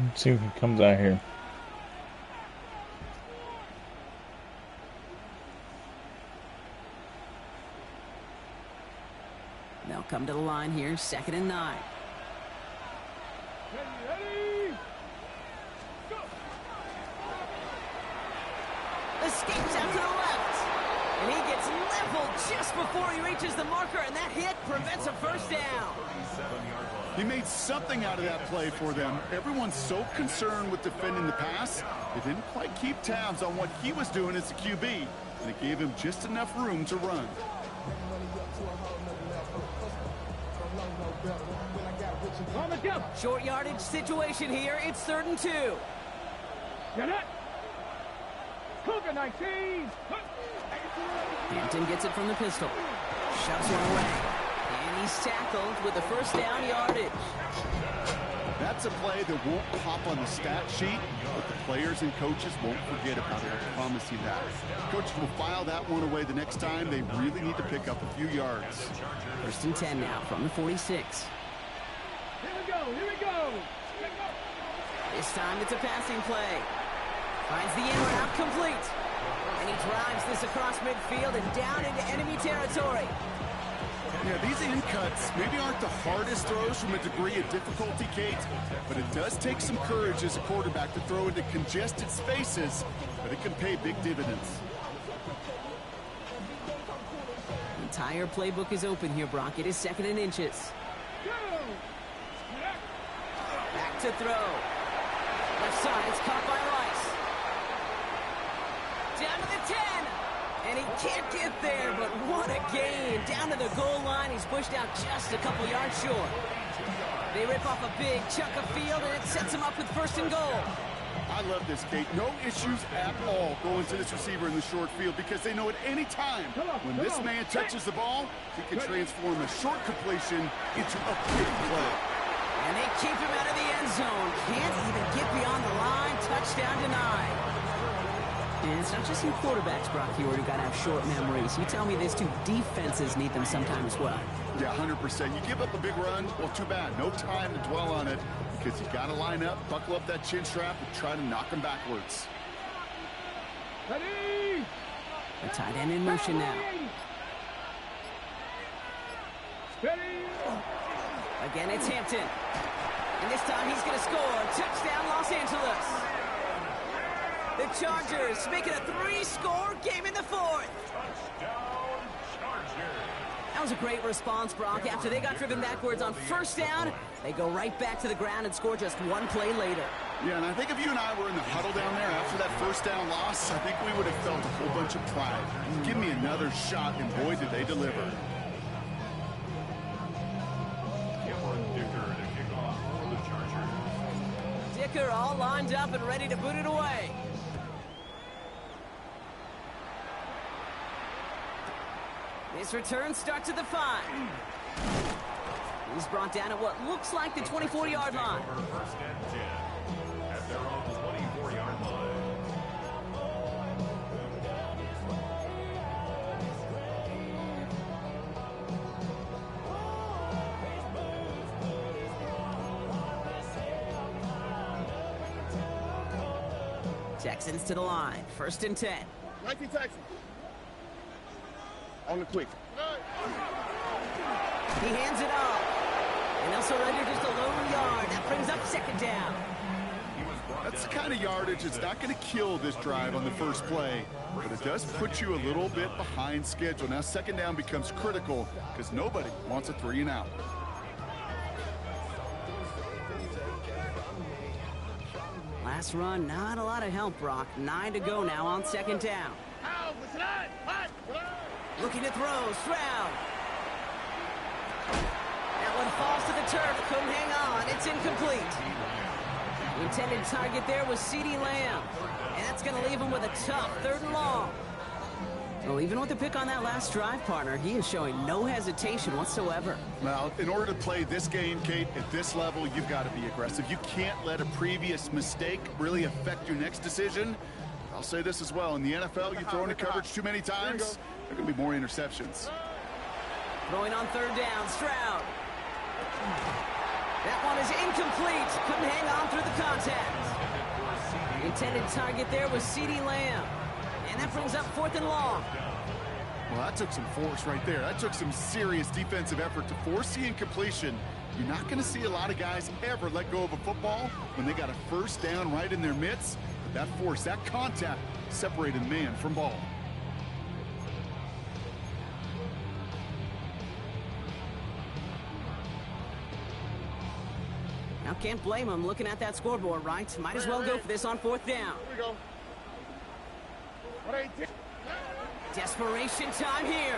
Let's see if he comes out here. They'll come to the line here, 2nd and 9. Ready? Go. Escapes out to the left. And he gets leveled just before he reaches the marker, and that hit prevents a 1st down. He made something out of that play for them. Everyone's so concerned with defending the pass, they didn't quite keep tabs on what he was doing as a QB, and it gave him just enough room to run. Short yardage situation here. It's 3rd and 2. Get it. Cougar 19. Hampton gets it from the pistol. Shoves one away. And he's tackled with the 1st down yardage. That's a play that won't pop on the stat sheet, but the players and coaches won't forget about it. I promise you that. Coaches will file that one away the next time. They really need to pick up a few yards. 1st and 10 now from the 46. Here we go. This time it's a passing play. Finds the in route complete. And he drives this across midfield and down into enemy territory. Yeah, these in cuts maybe aren't the hardest throws from a degree of difficulty, Kate, but it does take some courage as a quarterback to throw into congested spaces, but it can pay big dividends. The entire playbook is open here, Brock. It is 2nd and inches. Back to throw. Left side, it's caught by Rice. Down to the 10. And he can't get there, but what a gain. Down to the goal line, he's pushed out just a couple yards short. They rip off a big chunk of field, and it sets him up with 1st and goal. I love this, Kate. No issues at all going to this receiver in the short field because they know at any time when this man touches the ball, he can transform a short completion into a big play. And they keep him out of the end zone. Can't even get beyond the line. Touchdown denied. And it's not just some quarterbacks, Brock, who got to have short memories. You tell me this too, defenses need them sometimes as well. Yeah, 100%. You give up a big run, well, too bad. No time to dwell on it because you got to line up, buckle up that chin strap, and try to knock him backwards. Ready? The tight end in motion now. Steady. Again, it's Hampton. And this time he's going to score. Touchdown, Los Angeles. The Chargers making a 3-score game in the 4th. Touchdown, Chargers. That was a great response, Brock. After they got driven backwards on 1st down, they go right back to the ground and score just 1 play later. Yeah, and I think if you and I were in the huddle down there after that 1st down loss, I think we would have felt a whole bunch of pride. Give me another shot, and boy, did they deliver. Cameron Dicker to kick off for the Chargers. Dicker all lined up and ready to boot it away. This return starts at the 5. He's brought down at what looks like the 24-yard line. Over 1st and 10 at their own 24-yard line. Texans to the line. 1st and 10. 19 Texans. On the quick. He hands it off. And they'll surrender just a lone yard. That brings up 2nd down. That's the kind of yardage that's not going to kill this drive on the first play, but it does put you a little bit behind schedule. Now 2nd down becomes critical because nobody wants a 3 and out. Last run, not a lot of help, Brock. 9 to go now on 2nd down. Looking to throw, Stroud. That one falls to the turf, couldn't hang on, it's incomplete. The intended target there was CeeDee Lamb, and that's going to leave him with a tough 3rd and long. Well, even with the pick on that last drive, partner, he is showing no hesitation whatsoever. Well, in order to play this game, Kate, at this level, you've got to be aggressive. You can't let a previous mistake really affect your next decision. I'll say this as well. In the NFL, you throw into coverage too many times, there are going to be more interceptions. Throwing on 3rd down, Stroud. That one is incomplete. Couldn't hang on through the contact. The intended target there was CeeDee Lamb. And that brings up 4th and long. Well, that took some force right there. That took some serious defensive effort to force the incompletion. You're not going to see a lot of guys ever let go of a football when they got a 1st down right in their midst. But that force, that contact, separated man from ball. Now can't blame him looking at that scoreboard, right? Might as well go for this on 4th down. Here we go. 118. Desperation time here.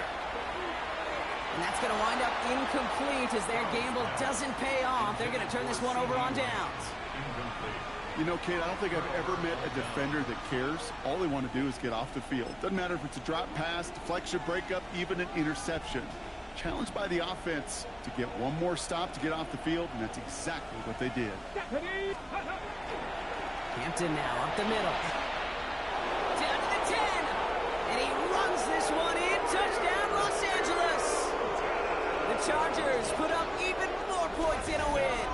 And that's going to wind up incomplete as their gamble doesn't pay off. They're going to turn this one over on downs. You know, Kate, I don't think I've ever met a defender that cares. All they want to do is get off the field. Doesn't matter if it's a drop pass, deflection, breakup, even an interception. Challenged by the offense to get one more stop to get off the field, and that's exactly what they did. Hampton now up the middle. Down to the 10. And he runs this one in. Touchdown, Los Angeles. The Chargers put up even more points in a win.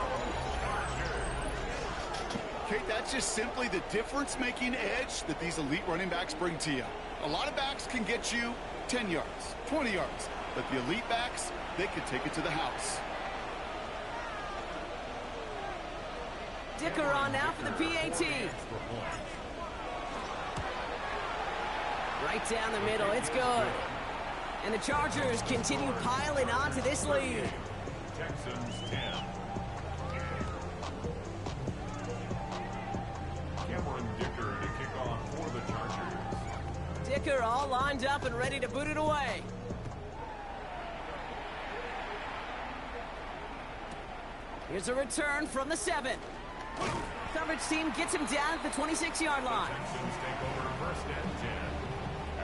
Kate, that's just simply the difference-making edge that these elite running backs bring to you. A lot of backs can get you 10 yards, 20 yards, but the elite backs, they can take it to the house. Dicker on now for the PAT. Right down the middle, it's good. And the Chargers continue piling on to this lead. Texans 10. Cameron Dicker to kick off for the Chargers. Dicker all lined up and ready to boot it away. Here's a return from the 7. Coverage team gets him down at the 26-yard line. Texans take over first and 10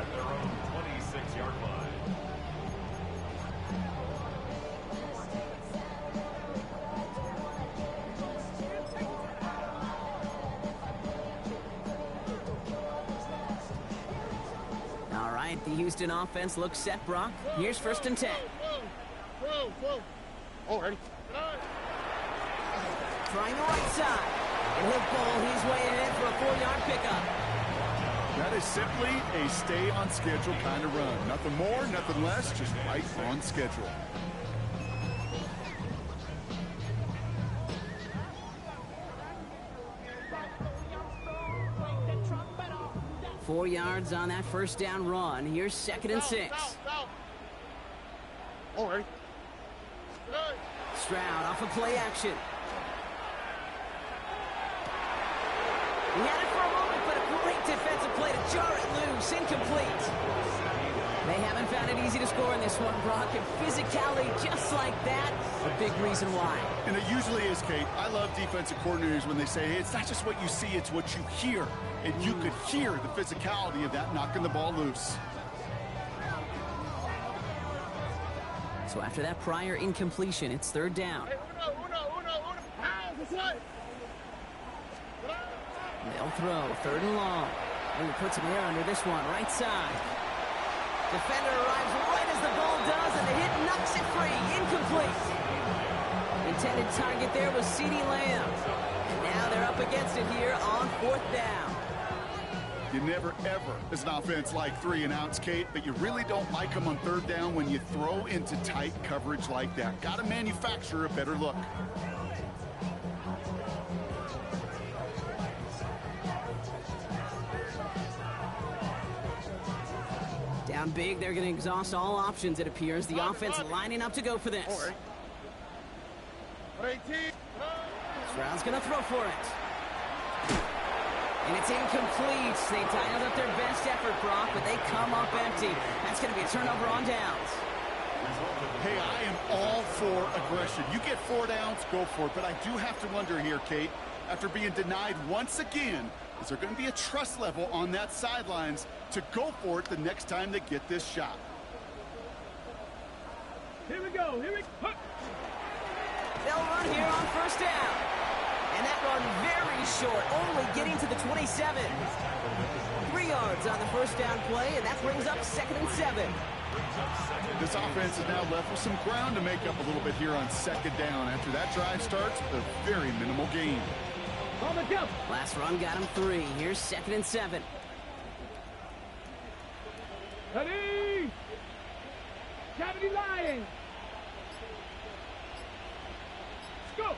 at their own 26-yard line. All right, the Houston offense looks set, Brock. Here's first and 10. Whoa. Already. Trying the right side. And he'll pull. He's weighing in for a 4-yard pickup. That is simply a stay-on-schedule kind of run. Nothing more, nothing less, just right on schedule. Four yards on that first down run. Here's second and 6. Already. Stroud off of play action. He had it for a moment, but a great defensive play to jar it loose. Incomplete. They haven't found it easy to score in this one, Brock. And physicality just like that, a big reason why. And it usually is, Kate. I love defensive coordinators when they say, hey, it's not just what you see, it's what you hear. And you could hear the physicality of that knocking the ball loose. So after that prior incompletion, it's third down. They'll throw, third and long. And he puts him there under this one, right side. Defender arrives right as the ball does, and the hit knocks it free. Incomplete. Intended target there was CeeDee Lamb. And now they're up against it here on fourth down. You never, ever, as an offense, like 3 and outs, Kate, but you really don't like them on third down when you throw into tight coverage like that. Got to manufacture a better look. Down big, they're going to exhaust all options, it appears. The offense lining up to go for this. Stroud's going to throw for it. And it's incomplete. They dialed up their best effort, Brock, but they come up empty. That's going to be a turnover on downs. Hey, I am all for aggression. You get 4 downs, go for it. But I do have to wonder here, Kate, after being denied once again, is there going to be a trust level on that sidelines to go for it the next time they get this shot? Here we go. They'll run here on first down. And that run very short, only getting to the 27. 3 yards on the first down play, and that brings up second and 7. This offense is now left with some ground to make up a little bit here on second down. After that drive starts, a very minimal gain. Last run got him 3. Here's second and 7. Ready? Cavity Lion. Let's go.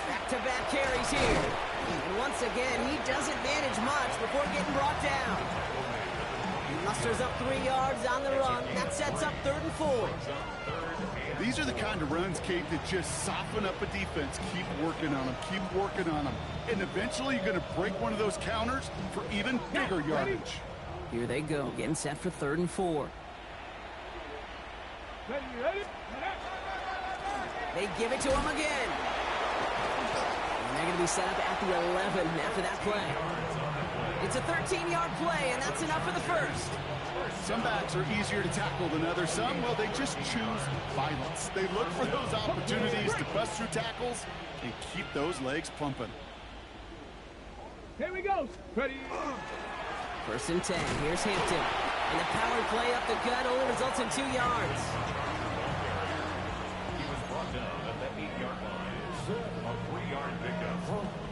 Back-to-back carries here. And once again, he doesn't manage much before getting brought down. He musters up 3 yards on the run. That sets up third and 4. These are the kind of runs, Kate, that just soften up a defense. Keep working on them. Keep working on them. And eventually you're going to break one of those counters for even bigger yardage. Here they go, getting set for third and 4. Ready? They give it to him again. And they're going to be set up at the 11 after that play. It's a 13-yard play, and that's enough for the first. Some backs are easier to tackle than others. Some, well, they just choose violence. They look for those opportunities to bust through tackles and keep those legs pumping. Here we go. Ready? First and 10. Here's Hampton. And the power play up the gut only results in 2 yards. He was brought down at the 8-yard line. A 3-yard pickup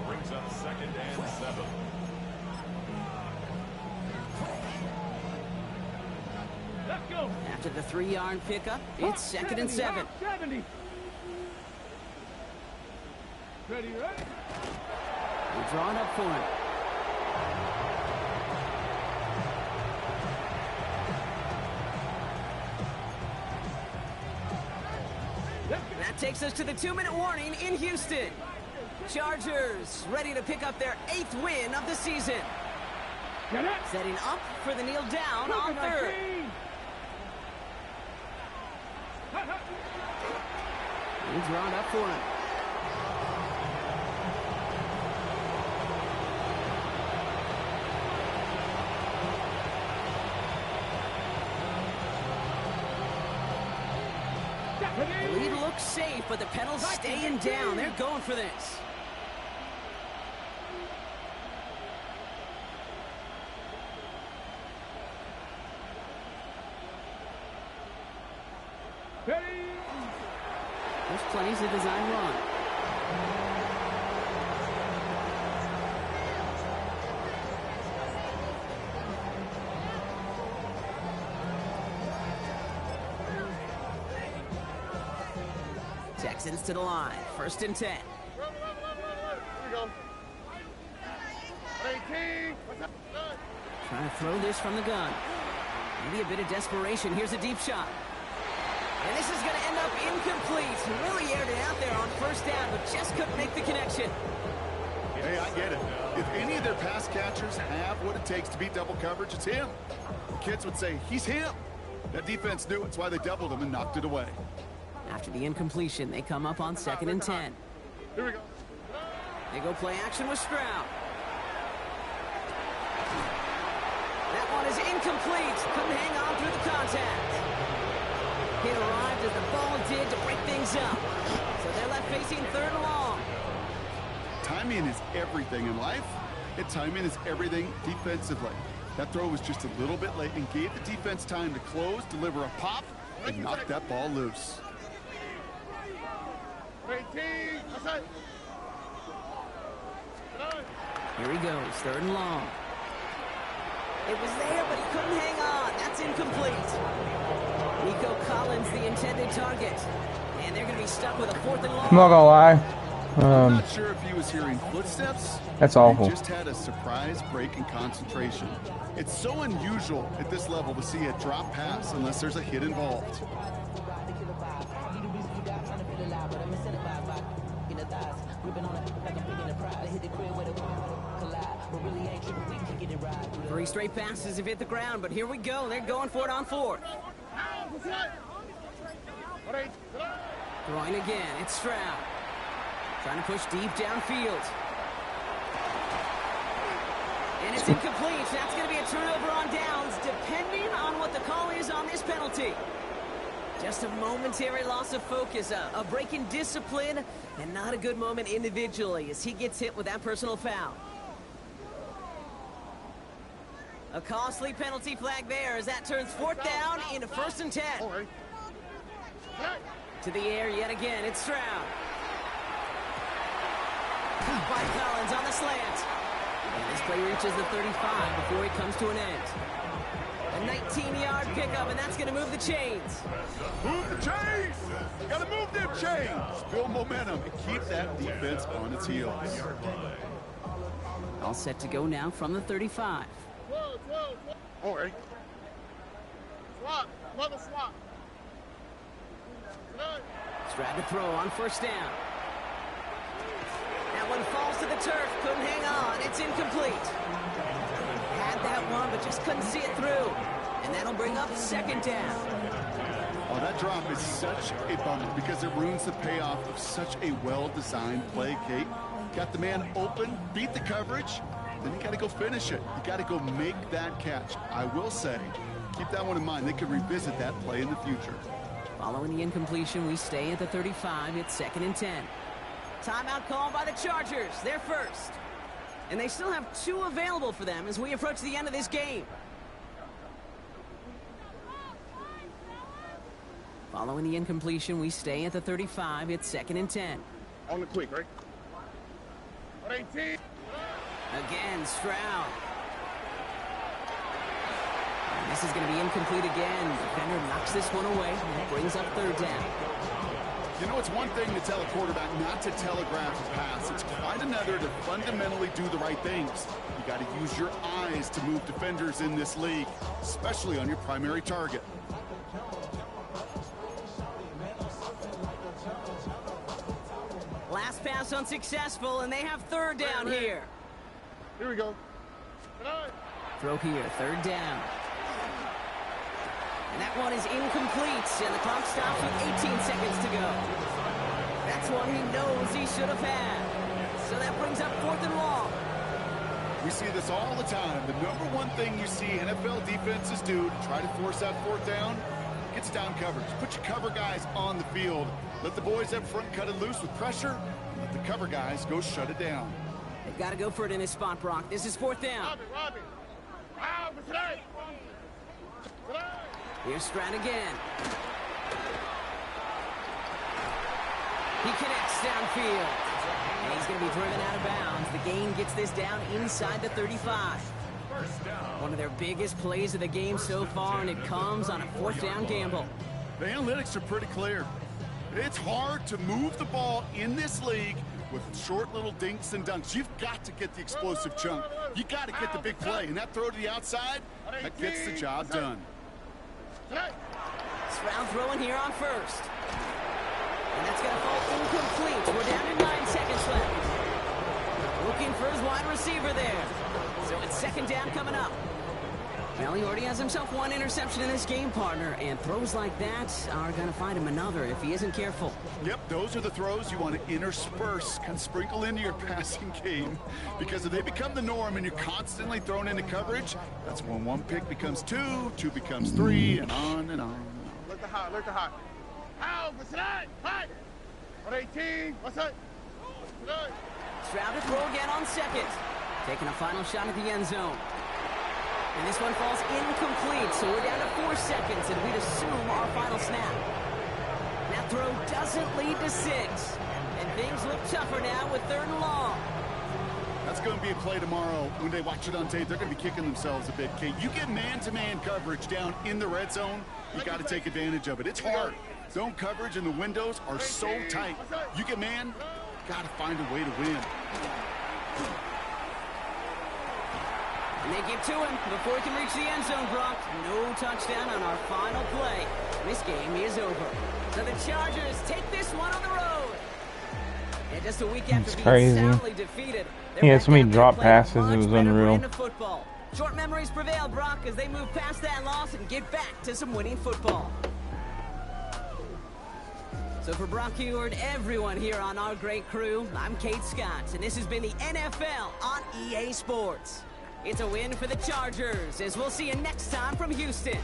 brings up 2nd and 7. Let's go. After the 3-yard pickup, it's 2nd and 7. 70. Ready, ready? They draw it up for him. That takes us to the 2-minute warning in Houston. Chargers ready to pick up their 8th win of the season. Get it. Setting up for the kneel down on 3rd. They draw it up for him. The lead looks safe, but the pedals staying down. They're going for this. This plays a design run. Texans to the line. 1st and 10. Here we go. 18. Trying to throw this from the gun. Maybe a bit of desperation. Here's a deep shot. And this is going to end up incomplete. Really aired it out there on 1st down, but just couldn't make the connection. Hey, I get it. If any of their pass catchers have what it takes to beat double coverage, it's him. The kids would say, he's him. That defense knew it. That's why they doubled him and knocked it away. After the incompletion, they come up on 2nd and 10. Here we go. They go play action with Stroud. That one is incomplete. Couldn't hang on through the contact. It arrived as the ball did to break things up. So they're left facing 3rd and long. Timing is everything in life, and timing is everything defensively. That throw was just a little bit late and gave the defense time to close, deliver a pop, and knock that ball loose. 18. That's it. Here he goes, 3rd and long. It was there, but he couldn't hang on. That's incomplete. Nico Collins, the intended target. And they're going to be stuck with a 4th and long. I'm not gonna lie. I'm not sure if he was hearing footsteps. That's awful. He just had a surprise break in concentration. It's so unusual at this level to see a drop pass unless there's a hit involved. Three straight passes have hit the ground, but here we go. They're going for it on 4th. Throwing again. It's Stroud. Trying to push deep downfield. And it's incomplete. That's going to be a turnover on downs, depending on what the call is on this penalty. Just a momentary loss of focus, a break in discipline, and not a good moment individually as he gets hit with that personal foul. A costly penalty flag there as that turns 4th down into 1st and 10. To the air yet again, it's Stroud. Caught by Collins on the slant. And this play reaches the 35 before he comes to an end. A 19-yard pickup, and that's going to move the chains. Move the chains! Gotta move them chains! Build momentum and keep that defense on its heels. All set to go now from the 35. All right. Swap. Another swap. Stroud to throw on 1st down. That one falls to the turf. Couldn't hang on. It's incomplete. Had that one, but just couldn't see it through. And that'll bring up 2nd down. Oh, that drop is such a bummer because it ruins the payoff of such a well-designed play, Kate. Got the man open, beat the coverage, then you got to go finish it. You got to go make that catch. I will say, keep that one in mind. They could revisit that play in the future. Following the incompletion, we stay at the 35. It's 2nd and 10. Timeout called by the Chargers. They're first. And they still have 2 available for them as we approach the end of this game. Following the incompletion, we stay at the 35. It's 2nd and 10. On the quick, right? 18. Again, Stroud. And this is going to be incomplete again. Defender knocks this one away. And brings up third down. You know, it's one thing to tell a quarterback not to telegraph a pass. It's quite another to fundamentally do the right things. You got to use your eyes to move defenders in this league, especially on your primary target. Last pass unsuccessful, and they have third down here. Here we go. Throw here, third down. And that one is incomplete, and the clock stops with 18 seconds to go. That's one he knows he should have had. So that brings up 4th and long. We see this all the time. The number one thing you see NFL defenses do to try to force that 4th down, gets down coverage. Put your cover guys on the field. Let the boys up front cut it loose with pressure. Let the cover guys go shut it down. They've got to go for it in this spot, Brock. This is 4th down. Robbie. Here's Stroud again. He connects downfield. And he's going to be driven out of bounds. The gain gets this down inside the 35. One of their biggest plays of the game so far, and it comes on a 4th down gamble. The analytics are pretty clear. It's hard to move the ball in this league with short little dinks and dunks. You've got to get the explosive chunk. You got to get the big play. And that throw to the outside, that gets the job done. Stroud throwing here on first. And that's going to fall incomplete. We're down to 9 seconds left. Looking for his wide receiver there. So it's 2nd down coming up. Well, he already has himself one interception in this game, partner, and throws like that are going to find him another if he isn't careful. Yep, those are the throws you want to intersperse, kind of sprinkle into your passing game, because if they become the norm and you're constantly thrown into coverage, that's when 1 pick becomes 2, 2 becomes 3, and on and on. Look the hot. How? What's that? Hot. 18. What's that? Stroud to throw again on 2nd. Taking a final shot at the end zone. And this one falls incomplete, so we're down to 4 seconds, and we'd assume our final snap. That throw doesn't lead to 6. And things look tougher now with 3rd and long. That's going to be a play tomorrow. When they watch it on tape, they're going to be kicking themselves a bit, Kate. You get man-to-man coverage down in the red zone, you got to take advantage of it. It's hard. Zone coverage and the windows are so tight. You get man, got to find a way to win. And they get to him before he can reach the end zone, Brock. No touchdown on our final play. This game is over. So the Chargers take this one on the road. And just a week after being crazy. soundly defeated, He had so many drop passes, it was unreal. Football. Short memories prevail, Brock, as they move past that loss and get back to some winning football. So for Brock Heward, everyone here on our great crew, I'm Kate Scott, and this has been the NFL on EA Sports. It's a win for the Chargers, as we'll see you next time from Houston.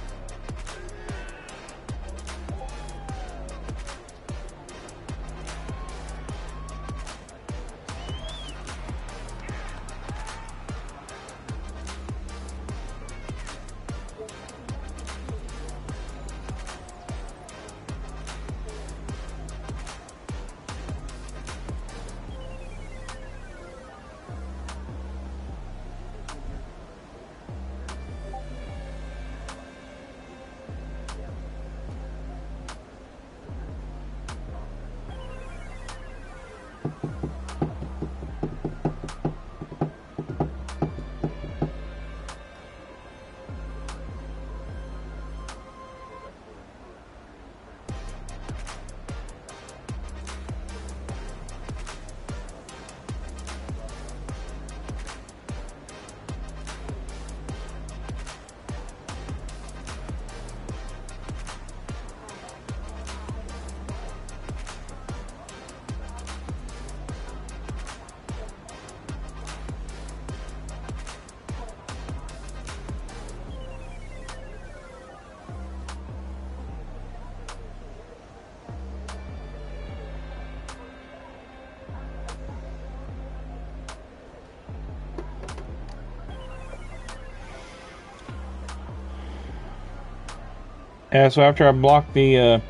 Yeah, so after I blocked the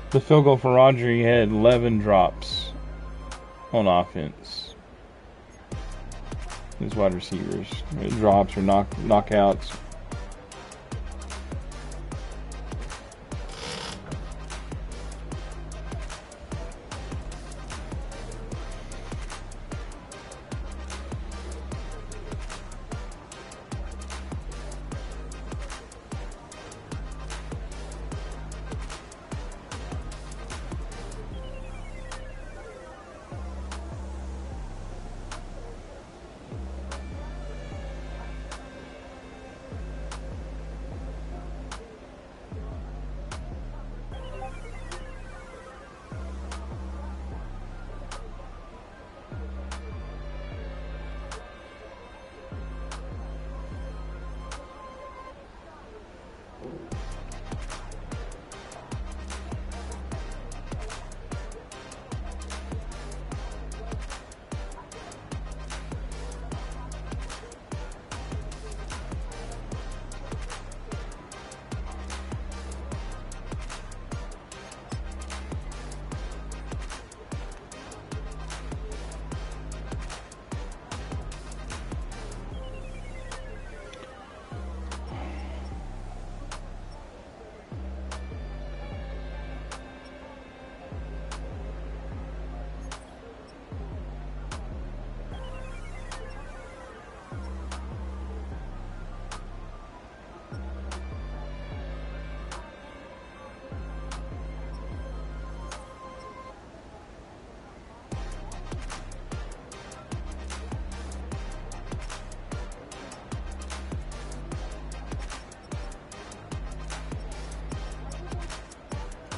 field goal for Roger, he had 11 drops. on offense. These wide receivers. Drops or knockouts.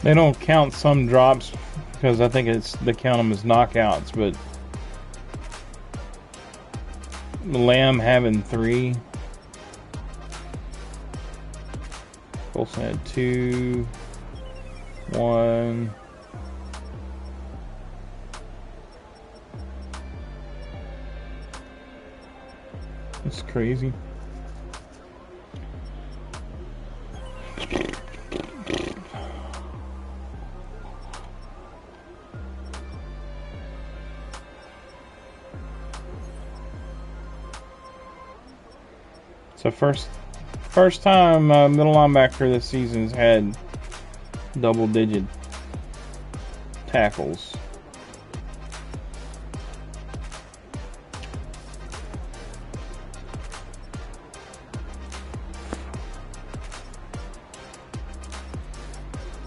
They don't count some drops because I think they count them as knockouts, but Lamb having 3. Colson had 2, 1. That's crazy. So first time middle linebacker this season's had double-digit tackles.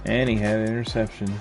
And he had an interception.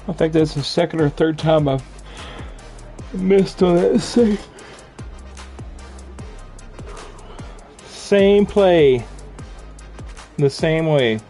I think that's the second or third time I've missed on that same play the same way.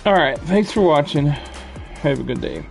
Alright, thanks for watching. Have a good day.